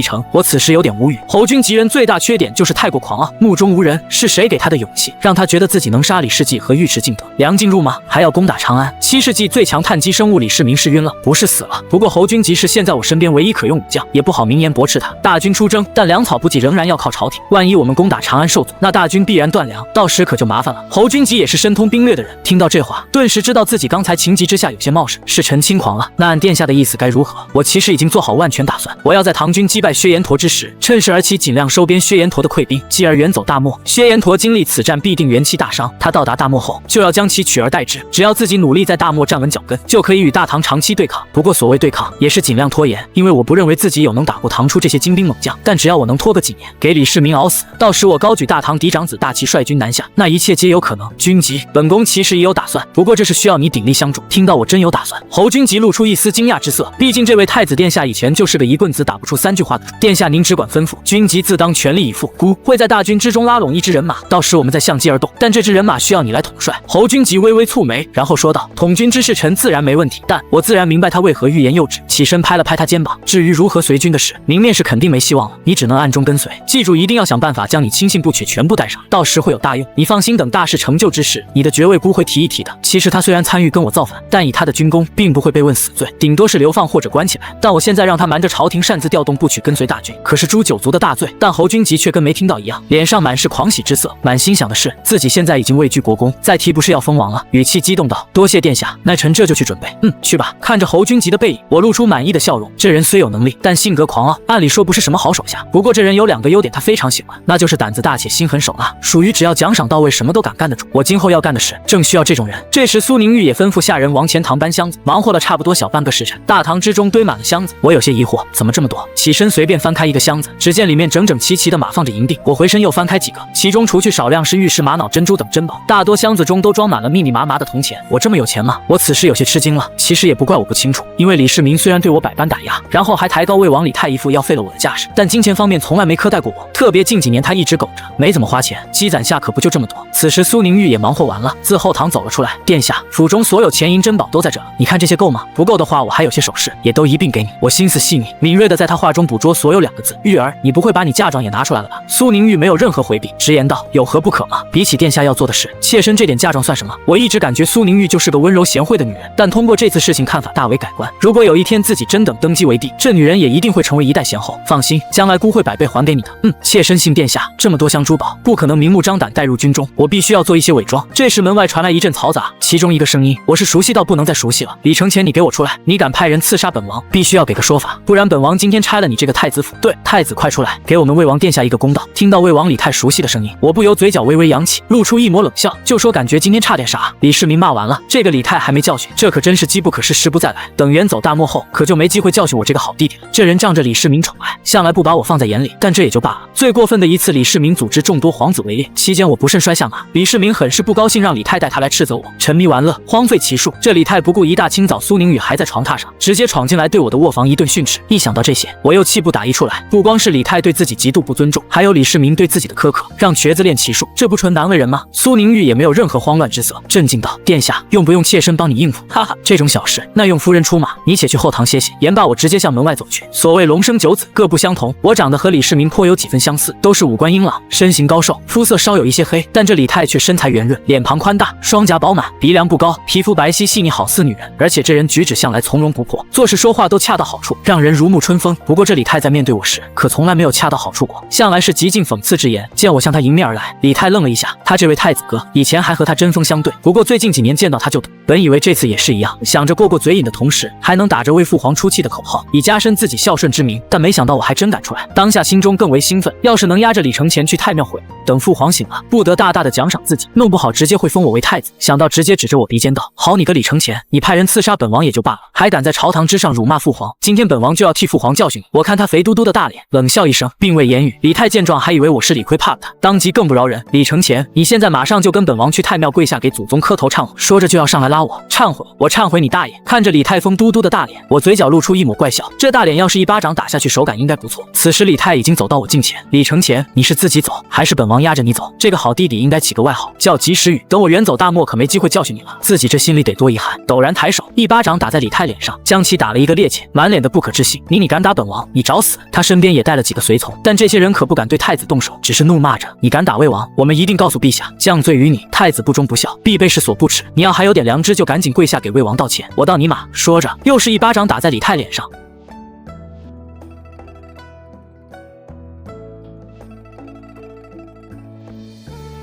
成。我此时有点无语。侯君集人最大缺点就是太过狂傲，目中无人。是谁给他的勇气，让他觉得自己能杀李世继和尉迟敬德？梁进入吗？还要攻打长安？7世纪最强碳基生物李世民是晕了，不是死了。不过侯君集是现在我身边唯一可用武将，也不好明言驳斥他。大军出征，但粮草补给仍然要靠朝廷。万一我们攻打长安受阻，那大军必然断粮，到时可就麻烦了。侯君集也是深通兵略的人，听到这话，顿时知道自己刚才情急之下有些冒失，是陈轻狂了。那按殿下的意思该如何？我其实已经做好万全打算，我要在唐军击败薛延陀之时，趁势而起，尽量收编薛延陀的溃兵，继而远走大漠。薛延陀经历此战必定元气大伤，他到达大漠后就要将其取而代之，只要自己努力在大漠站稳脚跟，就可以与大唐长期对抗。不过所谓对抗，也是尽量拖延，因为我不认为自己有能打过唐初这些精兵猛将，但只要我能拖个几年，给李世民熬死，到时我高举大唐嫡长子大旗率军南下，那一切皆有可能。君集，本宫其实也有打算，不过这是需要你鼎力相助。听到我真有打算，侯君集露出一丝惊讶之色，毕竟这位太子殿下以前就是个一棍子打不出3句话的主。殿下您只管吩咐，君集自当全力以赴。孤会在大军之中拉拢一支人马，到时我们再相机而动，但这支人马需要你来统帅。侯君集微微蹙眉，然后说道：“统军之事，臣自然没问题，但我自然明白他为何欲言又止。”起身拍了拍他肩膀，至于如何随军的事，明面是肯定没希望了，你只能暗中跟随。记住，一定要想办法将你亲信部曲全部带上，到时会有大用。你放心，等大事成就之时，你的爵位姑会提一提的。其实他虽然参与跟我造反，但以他的军功，并不会被问死罪，顶多是流放或者关起来。但我现在让他瞒着朝廷擅自调动部曲跟随大军，可是诛九族的大罪。但侯君集却跟没听到一样，脸上满是狂喜之色，满心想的是自己现在已经位居国公，再提不是要封王了。语气激动道：“多谢殿下，那臣这就去准备。”去吧。看着侯君集的背影，我露出满意的笑容。这人虽有能力，但性格狂傲，按理说不是什么好手下。不过这人有2个优点，他非常喜欢，那就是胆子大且心狠手辣，属于只要奖赏到位，什么都敢干得住。我今后要干的事，正需要这种人。这时苏宁玉也吩咐下人往前堂搬箱子，忙活了差不多小半个时辰，大堂之中堆满了箱子。我有些疑惑，怎么这么多？起身随便翻开一个箱子，只见里面整整齐齐的码放着银锭。我回身又翻开几个，其中除去少量是玉石、玛瑙、珍珠等珍宝，大多箱子中都装满了密密麻麻的铜钱。我这么有钱吗？我此时有些吃惊了。其实也不怪我不清楚，因为李世民虽然对我百般打压，然后还抬高魏王李泰一副要废了我的架势，但金钱方面从来没苛待过我，特别近几年他一直苟着，没怎么花钱，积攒下可不就这么多。此时苏宁玉也忙活完了，自后堂走了出来：“殿下，府中所有钱银珍宝都在这，你看这些够吗？不够的话，我还有些首饰，也都一并给你。”我心思细腻，敏锐的在他话中捕捉所有2个字：“玉儿，你不会把你嫁妆也拿出来了吧？”苏宁玉没有任何回避，直言道：“有何不可吗？比起殿下要做的事，妾身这点嫁妆算什么？”我一直感觉苏宁玉就是个温柔贤惠的女人，但通过这次事情，看法大为改观。如果有一天自己真等登基为帝，这女人也一定会成为一代贤后。放心，将来姑会百倍还给你的。妾身信殿下，这么多箱珠宝，不可能明目张胆带入军中，我必须要做一些伪装。这时门外传来一阵嘈杂，其中一个声音我是熟悉到不能再熟悉了：“李承乾，你给我出来！你敢派人刺杀本王，必须要给个说法，不然本王今天拆了你这个太子府。”对，太子快出来，给我们魏王殿下一个公道。听到魏王李泰熟悉的声音，我不由嘴角微微扬起，露出一抹冷笑，就说感觉今天差点傻。李世民骂完了，这个李泰还没教训，这可真是机不可失，时不再来。等远走大漠后，可就没机会教训我这个好弟弟了。这人仗着李世民宠爱，向来不把我放在眼里，但这也就罢了。最过分的一次，李世民组织众多皇子围猎，期间我不慎摔下马，李世民很是不高兴，让李泰带他来斥责我沉迷玩乐，荒废骑术。这李泰不顾一大清早苏宁雨还在床榻上，直接闯进来对我的卧房一顿训斥。一想到这些，我又气不打一处来。不光是李泰对自己极度不尊重，还有李世民对自己的苛刻，让瘸子练骑术，这不纯难为人吗？苏宁玉也没有任何慌乱之色，镇静道：“殿下，用不用妾身帮你应付？”哈哈，这种小事那用夫人出马，你且去后堂歇息。言罢，我直接向门外走去。所谓龙生九子，各不相同，我长得和李世民颇有几分相似，都是五官英朗，身形高瘦，肤色稍有一些黑，但这李泰却身材圆润，脸庞宽大，双颊饱满，鼻梁不高，皮肤白皙细腻，好似女人。而且这人举止向来从容不迫，做事说话都恰到好处，让人如沐春风。不过这李泰在面对我时，可从来没有恰到好处过，向来是极尽讽刺之言。见我向他迎面而来，李泰愣了一下，他这位太子哥以前还和他针锋相对，不过最近几年见到他就本以为这次也是一样，想着过过嘴瘾的同时，还能打着为父皇出气的口号，以加深自己孝顺之名。但没想到我还真敢出来，当下心中更为兴奋。要是能压着李承乾去太庙会，等父皇醒了，不得大大的奖赏自己，弄不好直接会封我为太子。想到直接指着我鼻尖道：“好你个李承乾，你派人刺杀本王也就罢了，还敢在朝堂之上辱骂父皇，今天本王就要替父皇教训你。”我看他肥嘟嘟的大脸，冷笑一声，并未言语。李泰见状，还以为我是理亏怕了他，当即更不饶人：“李承乾，你现在马上就跟本王去太庙跪下给祖宗磕头忏悔。”说着就要上来拉我。忏悔？我忏悔你大爷！看着李泰风嘟嘟的大脸，我嘴角露出一抹怪笑，这大脸要是一巴掌打下去，手感应该不错。此时李泰已经走到我近前：“李承乾，你是自己走，还是本王压着你走？这个好弟弟应该该起个外号叫及时雨。等我远走大漠，可没机会教训你了。自己这心里得多遗憾。陡然抬手，一巴掌打在李泰脸上，将其打了一个趔趄，满脸的不可置信。你敢打本王，你找死！他身边也带了几个随从，但这些人可不敢对太子动手，只是怒骂着：你敢打魏王，我们一定告诉陛下，降罪于你。太子不忠不孝，必被世所不齿。你要还有点良知，就赶紧跪下给魏王道歉。我道你马！说着，又是一巴掌打在李泰脸上。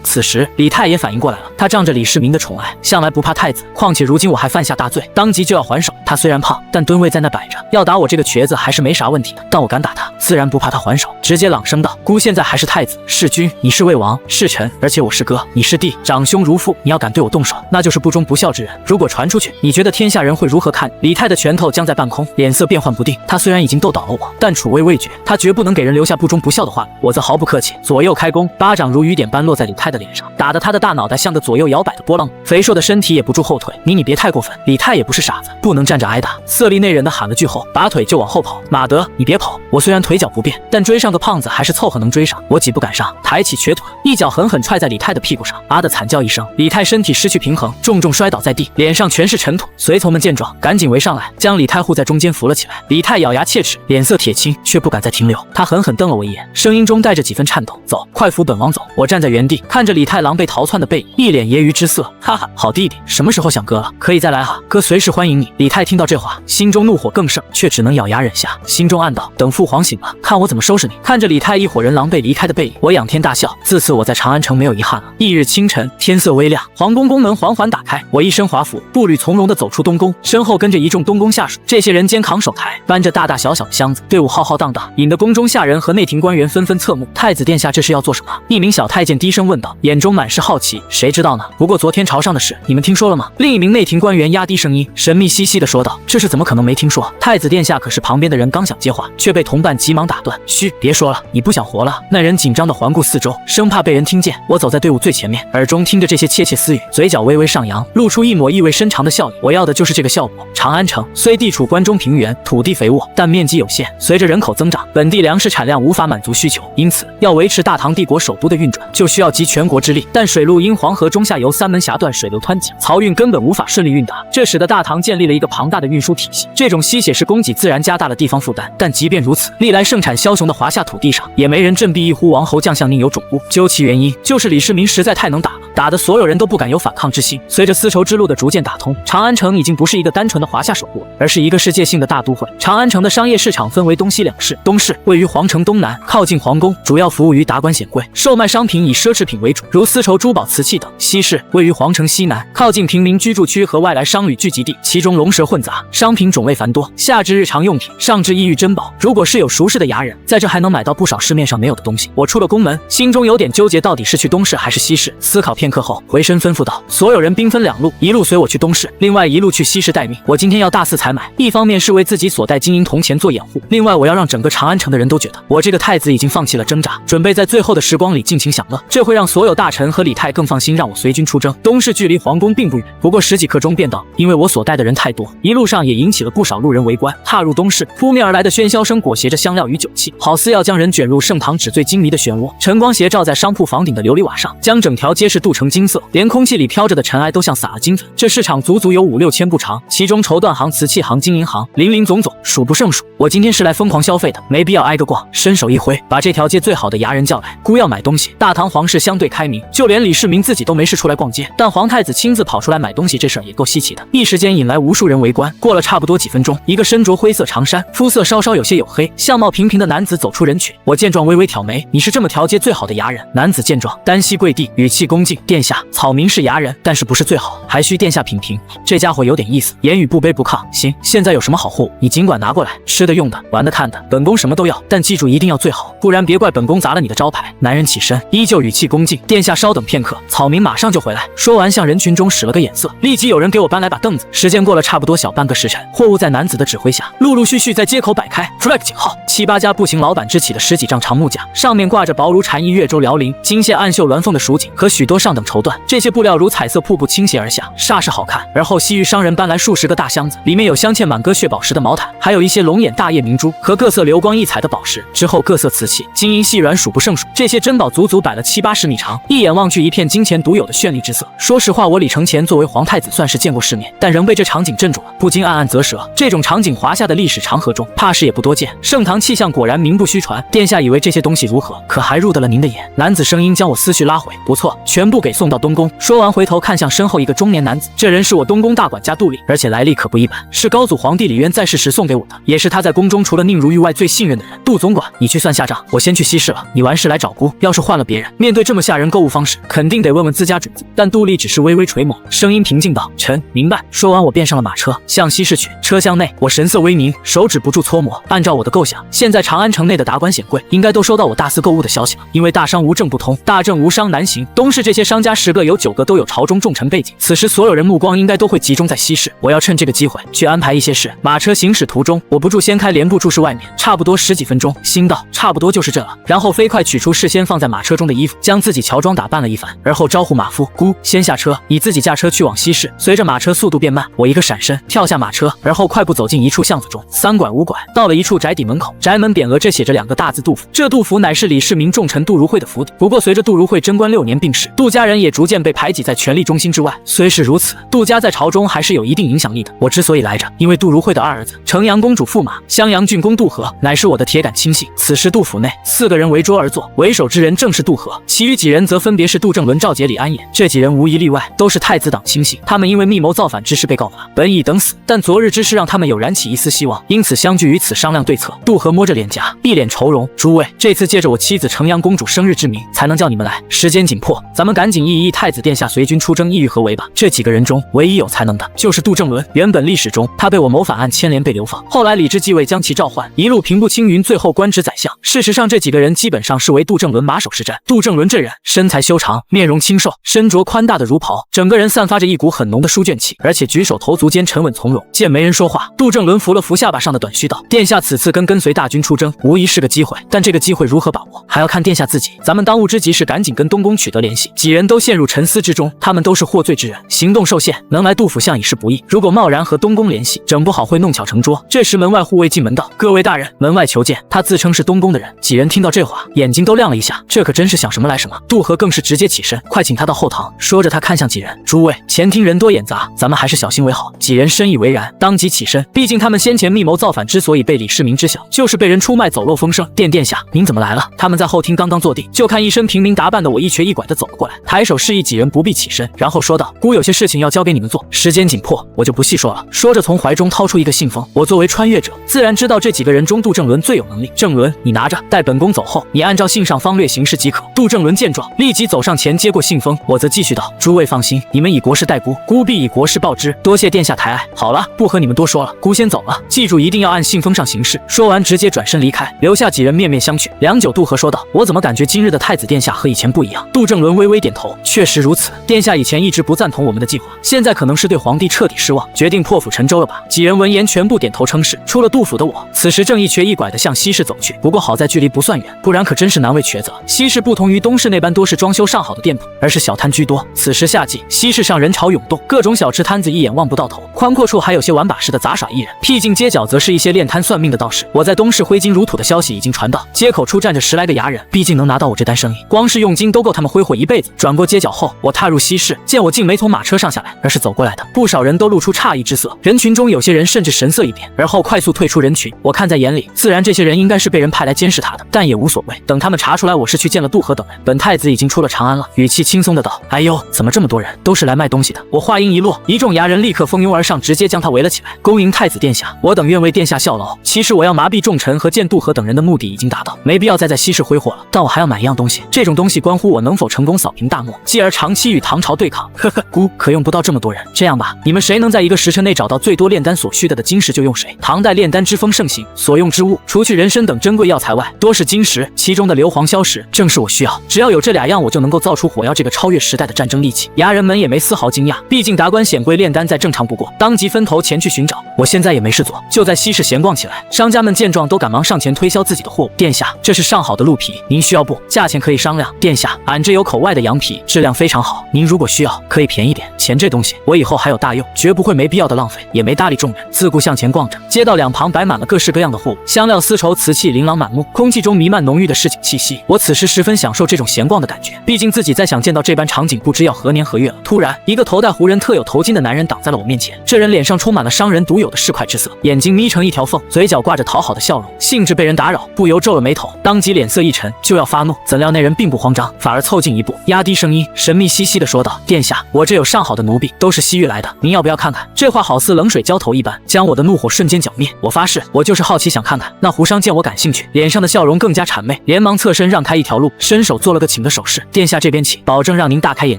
此时李泰也反应过来了，他仗着李世民的宠爱，向来不怕太子，况且如今我还犯下大罪，当即就要还手。他虽然胖，但吨位在那摆着，要打我这个瘸子还是没啥问题的。但我敢打他，自然不怕他还手，直接朗声道：孤现在还是太子，是君，你是魏王，是臣，而且我是哥，你是弟，长兄如父，你要敢对我动手，那就是不忠不孝之人。如果传出去，你觉得天下人会如何看你？李泰的拳头僵在半空，脸色变幻不定。他虽然已经斗倒了我，但处位未决，他绝不能给人留下不忠不孝的话。我则毫不客气，左右开弓，巴掌如雨点般落在李泰的脸上，打得他的大脑袋像个左右摇摆的波浪，肥硕的身体也不住后退。你别太过分，李泰也不是傻子，不能站着挨打。色厉内荏的喊了句后，拔腿就往后跑。马德，你别跑！我虽然腿脚不便，但追上个胖子还是凑合能追上。我挤不赶上，抬起瘸腿，一脚狠狠踹在李泰的屁股上，啊的惨叫一声，李泰身体失去平衡，重重摔倒在地，脸上全是尘土。随从们见状，赶紧围上来，将李泰护在中间扶了起来。李泰咬牙切齿，脸色铁青，却不敢再停留。他狠狠瞪了我一眼，声音中带着几分颤抖：走，快扶本王走！我站在原地，看着李泰狼狈逃窜的背影，一脸揶揄之色。哈哈，好弟弟，什么时候想哥了？可以再来哈，哥随时欢迎你。李泰听到这话，心中怒火更盛，却只能咬牙忍下，心中暗道：等父皇醒了，看我怎么收拾你。看着李泰一伙人狼狈离开的背影，我仰天大笑。自此我在长安城没有遗憾了。翌日清晨，天色微亮，皇宫宫门缓缓打开，我一身华服，步履从容地走出东宫，身后跟着一众东宫下属。这些人肩扛手台，搬着大大小小的箱子，队伍浩浩荡荡，引得宫中下人和内廷官员纷纷侧目。太子殿下这是要做什么？一名小太监低声问道，眼中满是好奇。谁知道呢？不过昨天朝上的事，你们听说了吗？另一名内廷官员压低声音，神秘兮兮地说道：这是怎么可能没听说？太子殿下可是……旁边的人刚想接话，却被同伴急忙打断。嘘，别说了，你不想活了。那人紧张地环顾四周，生怕被人听见。我走在队伍最前面，耳中听着这些窃窃私语，嘴角微微上扬，露出一抹意味深长的笑意。我要的就是这个效果。长安城虽地处关中平原，土地肥沃，但面积有限。随着人口增长，本地粮食产量无法满足需求，因此要维持大唐帝国首都的运转，就需要集全国之力。但水路因黄河中下游3门峡段水流湍急，漕运根本无法顺利运达，这使得大唐建立了一个庞大的运输体系。这种吸血式供给自然加大了地方负担，但即便如此，历来盛产枭雄的华夏土地上，也没人振臂一呼王侯将相宁有种乎。究其原因，就是李世民实在太能打了，打得所有人都不敢有反抗之心。随着丝绸之路的逐渐打通，长安城已经不是一个单纯的华夏首都，而是一个世界性的大都会。长安城的商业市场分为东西两市，东市位于皇城东南，靠近皇宫，主要服务于达官显贵，售卖商品以奢侈品为主，如丝绸、珠宝、瓷器等。西市位于皇城西南，靠近平民居住区和外来商旅聚集地，其中龙蛇混杂，商品种类繁多，下至日常用品，上至异域珍宝。如果是有熟识的牙人，在这还能买到不少市面上没有的东西。我出了宫门，心中有点纠结，到底是去东市还是西市。思考片刻后，回身吩咐道：所有人兵分两路，一路随我去东市，另外一路去西市待命。我今天要大肆采买，一方面是为自己所带金银铜钱做掩护，另外我要让整个长安城的人都觉得我这个太子已经放弃了挣扎，准备在最后的时光里尽情享乐。这会让所有大臣和李泰更放心让我随军出征。东市距离皇宫并不远，不过10几刻钟便到。因为我所带的人太多，一路上也引起了不少路人围观。踏入东市，扑面而来的喧嚣声裹挟着香料与酒气，好似要将人卷入盛唐纸醉金迷的漩涡。晨光斜照在商铺房顶的琉璃瓦上，将整条街市镀成金色，连空气里飘着的尘埃都像撒了金粉。这市场足足有5、6千步长，其中绸缎行、瓷器行、金银行林林总总，数不胜数。我今天是来疯狂消费的，没必要挨个逛。伸手一挥，把这条街最好的牙人叫来，姑要买东西。大唐皇室相对开明，就连李世民自己都没事出来逛街，但皇太子亲自跑出来买东西，这事儿也够稀奇的。一时间引来无数人围观。过了差不多几分钟，一个身着灰色长衫、肤色稍稍有些黝黑、相貌平平的男子走出人群。我见状微微挑眉：你是这么条街最好的牙人？男子见状单膝跪地，语气恭敬：殿下，草民是牙人，但是不是最好，还需殿下品评。这家伙有点意思，言语不卑不亢。行，现在有什么好货，你尽管拿过来，吃的、用的、玩的、看的，本宫什么都要，但记住一定要最好，不然别怪本宫砸了你的招牌。男人起身，依旧语气恭敬：殿下稍等片刻。草民马马上就回来。说完向人群中使了个眼色，立即有人给我搬来把凳子。时间过了差不多小半个时辰，货物在男子的指挥下陆陆续续在街口摆开。Flag 警号，7、8家步行老板支起的10几丈长木架，上面挂着薄如蝉翼越州辽宁金线暗绣鸾凤的蜀锦和许多上等绸缎，这些布料如彩色瀑布倾泻而下，煞是好看。而后西域商人搬来数十个大箱子，里面有镶嵌满歌血宝石的毛毯，还有一些龙眼大叶明珠和各色流光溢彩的宝石，之后各色瓷器金银细软数不胜数，这些珍宝足足摆了7、80米长，一眼望去一片金钱独有的绚丽之色。说实话，我李承乾作为皇太子算是见过世面，但仍被这场景镇住了，不禁暗暗啧舌。这种场景华夏的历史长河中怕是也不多见，盛唐气象果然名不虚传。殿下以为这些东西如何？可还入得了您的眼？男子声音将我思绪拉回，不错，全部给送到东宫。说完回头看向身后一个中年男子，这人是我东宫大管家杜立，而且来历可不一般，是高祖皇帝李渊在世时送给我的，也是他在宫中除了宁如玉外最信任的人。杜总管，你去算下账，我先去西市了。你完事来找姑。要是换了别人，面对这么吓人购物方式，肯定得问问自家准子。但杜立只是微微垂眸，声音平静道：“臣明白。”说完，我便上了马车，向西市去。车厢内，我神色微凝，手指不住搓磨。按照我的构想，现在长安城内的达官显贵应该都收到我大肆购物的消息了，因为大商无政不通，大政无商难行。东市这些商家10个有9个都有朝中重臣背景，此时所有人目光应该都会集中在西市。我要趁这个机会去安排一些事。马车行驶途中，我不住掀开帘布注视外面，差不多10几分钟，心道差不多就是这了。然后飞快取出事先放在马车中的衣服，将自己乔装打扮了一番，而后招呼马夫：“姑，先下车，你自己驾车去往西市。”随着马车速度变慢，我一个闪身跳下马车，而后快步走进一处巷子中，3拐5拐，到了一处宅邸门口。宅门匾额这写着2个大字杜府，这杜府乃是李世民重臣杜如晦的府邸。不过随着杜如晦贞观6年病逝，杜家人也逐渐被排挤在权力中心之外。虽是如此，杜家在朝中还是有一定影响力的。我之所以来着，因为杜如晦的2儿子城阳公主驸马襄阳郡公杜和乃是我的铁杆亲信。此时杜府内4个人围桌而坐，为首之人正是杜和，其余几人则分别是杜正伦、赵杰、李安也。这几人无一例外都是太子党亲信，他们因为密谋造反之事被告发，本已等死，但昨日之事让他们有燃起一丝希望，因此相聚于此商量对策。杜和摸着脸颊，一脸愁容：“诸位，这次借着我妻子城阳公主生日之名，才能叫你们来。时间紧迫，咱们赶紧议一议太子殿下随军出征，意欲何为吧？”这几个人中，唯一有才能的就是杜正伦。原本历史中他被我谋反案牵连被流放，后来李治继位将其召唤，一路平步青云，最后官职宰相。事实上，这几个人基本上是为杜正伦马首是瞻。杜正伦这人身材修长，面容清瘦，身着宽大的儒袍，整个人散发着一股很浓的书卷气，而且举手投足间沉稳从容。见没人说话，杜正伦扶了扶下巴上的短须道：“殿下此次跟随大军出征，无疑是个机会，但这个机会如何把握，还要看殿下自己。咱们当务之急是赶紧跟东宫取得联系。”几人都陷入沉思之中，他们都是获罪之人，行动受限，能来杜府相已是不易。如果贸然和东宫联系，整不好会弄巧成拙。这时门外护卫进门道：“各位大人，门外求见。”他自称是东宫的人。几人听到这话，眼睛都亮了一下，这可真是想什么来什么。杜和更是直接起身：“快请他到后堂。”说着他看向几人：“诸位，前厅人多眼杂，咱们还是小心为好。”几人深以为然，当即起身。毕竟他们先前密谋造反之所以被李世民知晓，就是被人出卖走漏风声。殿下，您怎么来了？他们在后厅刚刚坐定，就看一身平民打扮的我一瘸一拐的走了过来，抬手示意几人不必起身，然后说道：“姑有些事情要交给你们做，时间紧迫，我就不细说了。”说着从怀中掏出一个信封，我作为穿越者，自然知道这几个人中杜正伦最有能力。正伦，你拿着，待本宫走后，你按照信上方略行事即可。杜正伦见状，立即走上前接过信封，我则继续道：“诸位放心，你们以国事待孤，孤必以国事报之，多谢殿下抬爱。好了，不和你们多说了，孤先走了，记住一定要按信封上行事。”说完直接转身离开，留下几人面面相觑。良久，杜和说道：“我怎么感觉今日的太子殿下和以前不一样？”杜正伦微微点头，确实如此。殿下以前一直不赞同我们的计划，现在可能是对皇帝彻底失望，决定破釜沉舟了吧？几人闻言全部点头称是。出了杜府的我，此时正一瘸一拐地向西市走去，不过好在距离不算远，不然可真是难为瘸子了。西市不同于东市那般多是装修上好的店铺，而是小摊居多。此时夏季，西市上人潮涌动，各种小吃摊子一眼望不到头，宽阔处还有些玩把式的杂耍艺人，僻静街角则是一些练摊算命的道士。我在东市挥金如土的消息已经传到，街口处站着10来个牙人，毕竟能拿到我这单生意，光是用金都够他们挥霍一辈子。转过街角后，我踏入西市，见我竟没从马车上下来，而是走过来的，不少人都露出诧异之色，人群中有些人甚至神色一变，而后快速退出人群。我看在眼里，自然这些人应该是被人派来监视他的，但也无所谓。等他们查出来我是去见了杜和等人，本太子已经出了长安了，语气轻松的道：“哎呦，怎么这么多人，都是来卖东西的。”我话音一落，一众牙人立刻蜂拥而上，直接将他围了起来。恭迎太子殿下，我等愿为殿下效劳。其实我要麻痹重臣和见杜和等人的目的已经达到，没必要再在西市挥霍了。但我还要买一样东西，这种东西关乎我能否成功扫平大漠，继而长期与唐朝对抗。呵呵，姑可用不到这么多人。这样吧，你们谁能在1个时辰内找到最多炼丹所需的金石就用谁。唐代炼丹之风盛行，所用之物除去人参等珍贵药材外，多是金石，其中的硫磺硝石正是我需要。只要有这2样，我就能够造出火药这个超超越时代的战争利器。牙人们也没丝毫惊讶，毕竟达官显贵炼丹再正常不过，当即分头前去寻找。我现在也没事做，就在西市闲逛起来。商家们见状都赶忙上前推销自己的货物。殿下，这是上好的鹿皮，您需要不？价钱可以商量。殿下，俺这有口外的羊皮，质量非常好，您如果需要，可以便宜点。钱这东西，我以后还有大用，绝不会没必要的浪费。也没搭理众人，自顾向前逛着。街道两旁摆满了各式各样的货物，香料、丝绸、瓷器琳琅满目，空气中弥漫浓郁的市井气息。我此时十分享受这种闲逛的感觉，毕竟自己再想见到这般场景，不知要何年何月了。突然，一个头戴胡人特有头巾的男人挡在了我面前。这人脸上充满了商人独有的市侩之色，眼睛眯成一条缝，嘴角挂着讨好的笑容，兴致被人打扰，不由皱了眉头，当即脸色一沉，就要发怒。怎料那人并不慌张，反而凑近一步，压低声音，神秘兮兮地说道：“殿下，我这有上好的奴婢，都是西域来的，您要不要看看？”这话好似冷水浇头一般，将我的怒火瞬间浇灭。我发誓，我就是好奇想看看。那胡商见我感兴趣，脸上的笑容更加谄媚，连忙侧身让开一条路，伸手做了个请的手势：“殿下这边请，保证让您大开眼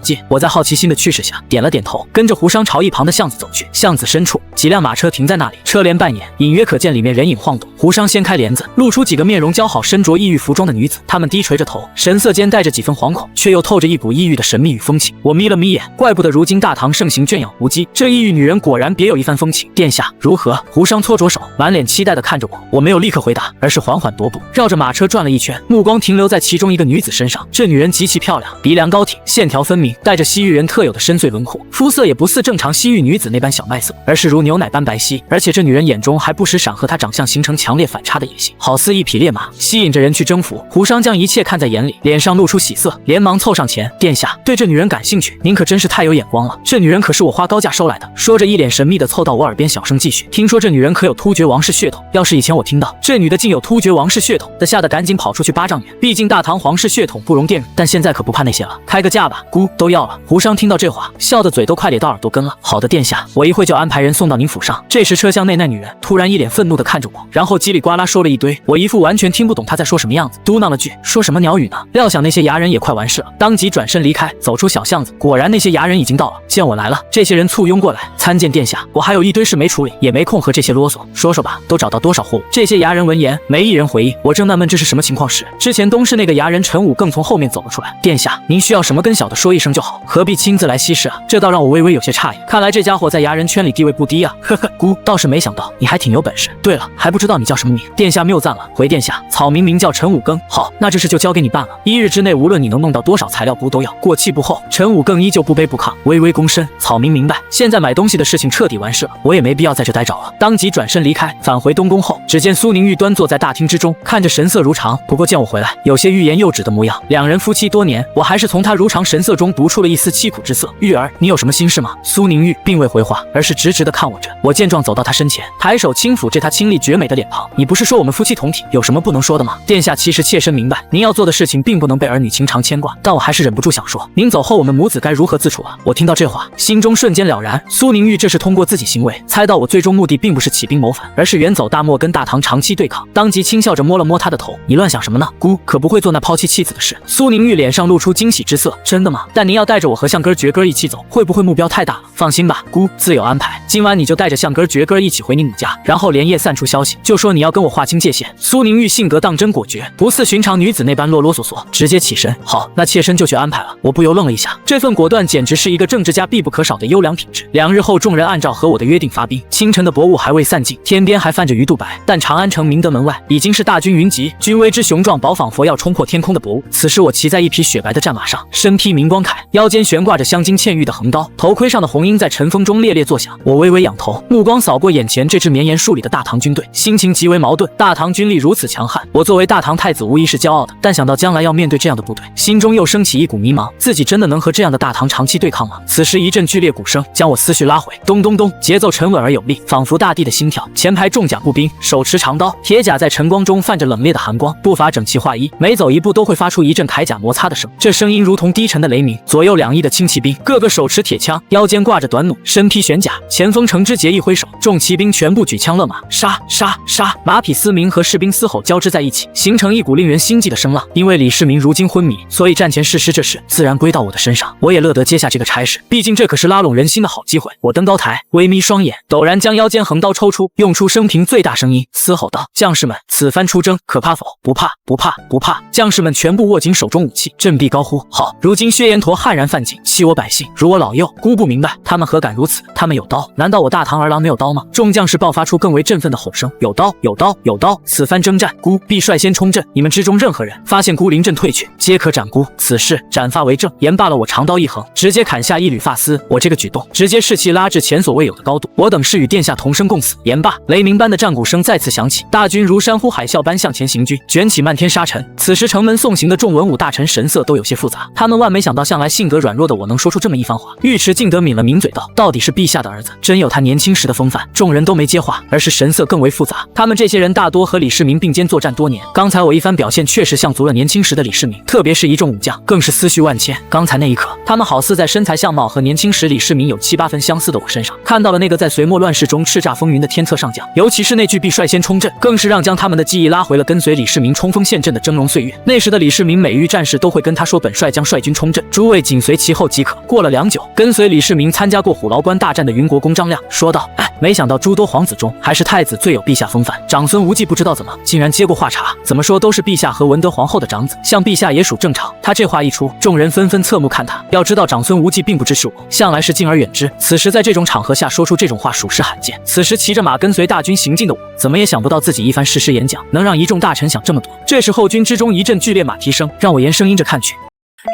界。”我在好奇心的驱使下点了点头，跟着胡商朝一旁的巷子走去。巷子深处，几辆马车停在那里，车帘半掩，隐约可见里面人影晃动。胡商掀开帘子，露出几个面容姣好、身着异域服装的女子，她们低垂着头，神色间带着几分惶恐，却又透着一股异域的神秘与风情。我眯了眯眼，怪不得如今大唐盛行圈养无羁，这异域女人果然别有一番风情。殿下如何？胡商搓着手，满脸期待地看着我。我没有立刻回答，而是缓缓踱步，绕着马车转了一圈，目光停留在其中一个女子身上。这女人极其漂亮，鼻梁高挺，线条分明，带着西域人特有的深邃轮廓，肤色也不似正常西域女子那般小麦色，而是如牛奶般白皙。而且这女人眼中还不时闪和她长相形成强烈反差的野性，好似一匹烈马，吸引着人去征服。胡商将一切看在眼里，脸上露出喜色，连忙凑上前：“殿下对这女人感兴趣，您可真是太有眼光了。这女人可是我花高价收来的。”说着，一脸神秘地凑到我耳边小声继续：“听说这女人可有突厥王室血统，要是以前我听到这女的竟有突厥王室血统，的吓得赶紧跑出去8丈远。毕竟大唐皇室血统不容玷辱，但现在可不怕那些了，开个价吧，姑都要了。”胡商听到这话，笑得嘴都快咧到耳朵根了。“好的，殿下，我一会就安排人送到您府上。”这时车厢内那女人突然一脸愤怒地看着我，然后叽里呱啦说了一堆，我一副完全听不懂她在说什么样子，嘟囔了句：“说什么鸟语呢？”料想那些牙人也快完事了，当即转身离开，走出小巷子。果然那些牙人已经到了，见我来了，这些人簇拥过来：“参见殿下，我还有一堆事没处理，也没空和这些啰嗦。说说吧，都找到多少货物？”这些牙人闻言没一人回应。我正纳闷这是什么情况时，之前东市那个牙人陈武更从后面走了出来：“殿下，您需要什么跟小的说一声就好，何必亲自来西市啊？”这倒让我微微有些诧异，看来这家伙在牙人圈里地位不低啊。呵呵，姑倒是没想到你还挺有本事。对了，还不知道你叫什么名？殿下谬赞了。回殿下，草民名叫陈武庚。好，那这事就交给你办了。1日之内，无论你能弄到多少材料，不都要？过气不候。陈武庚依旧不卑不亢，微微躬身。草民明白。现在买东西的事情彻底完事了，我也没必要在这待着了，当即转身离开。返回东宫后，只见苏宁玉端坐在大厅之中，看着神色如常，不过见我回来，有些欲言又止的模样。两人夫妻多年，我还是从他如常神色中读出了一丝凄苦之色。“玉儿，你有什么心事吗？”苏宁玉并未回话，而是直直地看我着。我见状走到他身前，抬手轻抚着他清丽绝美的脸庞：“你不是说我们夫妻同体，有什么不能说的吗？殿下其实切身明白，您要做的事情并不能被儿女情长牵挂，但我还是忍不住想说，您走后我们母子该如何自处啊？”我听到这话，心中瞬间了然，苏宁玉这是通过自己行为猜到我最终目的并不是起兵谋反，而是远走大漠跟大唐长期对抗，当即轻笑着摸了摸他的头：“你乱想什么呢？姑可不会做那抛妻弃子的事。”苏宁玉脸上露出惊喜之色：“真的吗？但您要带着我和相根绝根一起走，会不会目标太大了？”“放心吧，姑自有安排。今晚你就带着相根绝根一起回你母家，然后连夜散出消息，就说你要跟我划清界限。”苏宁玉性格当真果决，不似寻常女子那般啰啰嗦嗦，直接起身：“好，那妾身就去安排了。”我不由愣了一下，这份果断简直是一个政治家必不可少的优良品质。2日后，众人按照和我的约定发兵。清晨的薄雾还未散尽，天边还泛着鱼肚白，但长安城明德门外已经是大军云集，军威之雄壮，饱仿佛要冲破天空的薄雾。此时我骑在一匹雪白的战马上，身披明光铠，腰间悬挂着镶金嵌玉的横刀，头盔上的红缨在晨风中猎猎作响。我微微仰头，目光扫过眼前这支绵延数里的大唐军队，心情极为矛盾。大唐军力如此强悍，我作为大唐太子无疑是骄傲的，但想到将来要面对这样的部队，心中又升起一股迷茫，自己真的能和这样的大唐长期对抗吗？此时一阵剧烈鼓声将我思绪拉回，咚咚咚，节奏沉稳而有力，仿佛大地的心跳。前排重甲步兵手持长刀，铁甲在晨光中泛着冷冽的寒光，步伐整齐划一，每走一步都会发出一阵铠甲摩擦的声，这声音如同低沉的雷鸣。左右2翼的轻骑兵个个手持铁枪，腰间挂着短弩，身披玄甲，前锋程之节一挥手，众骑兵全部举枪勒马，杀杀杀！马匹嘶鸣和士兵嘶吼交织在一起，形成一股令人心悸的声浪。因为李世民如今昏迷，所以战前誓师这事自然归到我的身上，我也乐得接下这个差事，毕竟这可是拉拢人心的好机会。我我登高台，微眯双眼，陡然将腰间横刀抽出，用出生平最大声音嘶吼道：“将士们，此番出征，可怕否？不怕，不怕，不怕！”将士们全部握紧手中武器，振臂高呼：“好！”如今薛延陀悍然犯境，欺我百姓，辱我老幼，姑不明白，他们何敢如此？他们有刀，难道我大唐儿郎没有刀吗？众将士爆发出更为振奋的吼声：“有刀，有刀，有刀！此番征战，孤必率先冲阵，你们之中任何人发现孤临阵退去，皆可斩孤。此事斩发为证。”言罢了，我长刀一横，直接砍下一缕发丝。我这个举动，直接士气拉至前所未有的高度。我等是与殿下同生共死。言罢，雷鸣般的战鼓声再次响起，大军如山呼海啸般向前行军，卷起漫天沙尘。此时城门送行的众文武大臣神色都有些复杂，他们万没想到向来性格软弱的我能说出这么一番话。尉迟敬德抿了抿嘴道：“到底是陛下的儿子，真有他年轻时的风范。”众人都没接话，而是神色更为复杂。他们这些人大多和李世民并肩作战多年，刚才我一番表现确实像足了年轻时的李世民，特别是一众武将，更是思绪万千。刚才那一刻，他们好似在身材相貌和年轻时李世民有7、8分相似的我身上，看到了那个在隋末乱世中叱咤风云的天策上将。尤其是那句必率先冲阵，更是让将他们的记忆拉回了跟随李世民冲锋陷阵的峥嵘岁月。那时的李世民每遇战事都会跟他说：“本帅将率军冲阵，诸位紧随其后即可。”过了良久，跟随李世民参加过虎牢关大战的云国公张亮说道：“哎，没想到诸多皇子中，还是太子最有陛下风范。长孙无忌不知道怎么竟然接过话茬，怎么说都是陛下和文德皇后的长子，像陛下也属正常。”他这话一出，众人纷纷侧目看他。要知道长孙无忌并不支持我，向来是敬而远之，此时在这种场合下说出这种话属实罕见。此时骑着马跟随大军行进的我，怎么也想不到自己一番誓师演讲能让一众大臣想这么多。这时后军之中一阵剧烈马蹄声，让我延声音着看去。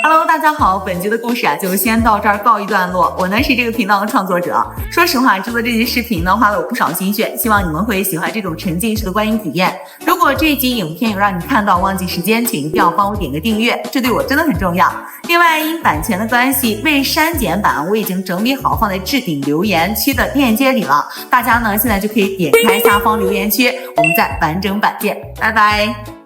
Hello， 大家好，本集的故事就先到这儿告一段落。我呢是这个频道的创作者，说实话，制作这期视频呢花了我不少心血，希望你们会喜欢这种沉浸式的观影体验。如果这一集影片有让你看到忘记时间，请一定要帮我点个订阅，这对我真的很重要。另外，因版权的关系，未删减版我已经整理好放在置顶留言区的链接里了，大家呢现在就可以点开下方留言区，我们在完整版见，拜拜。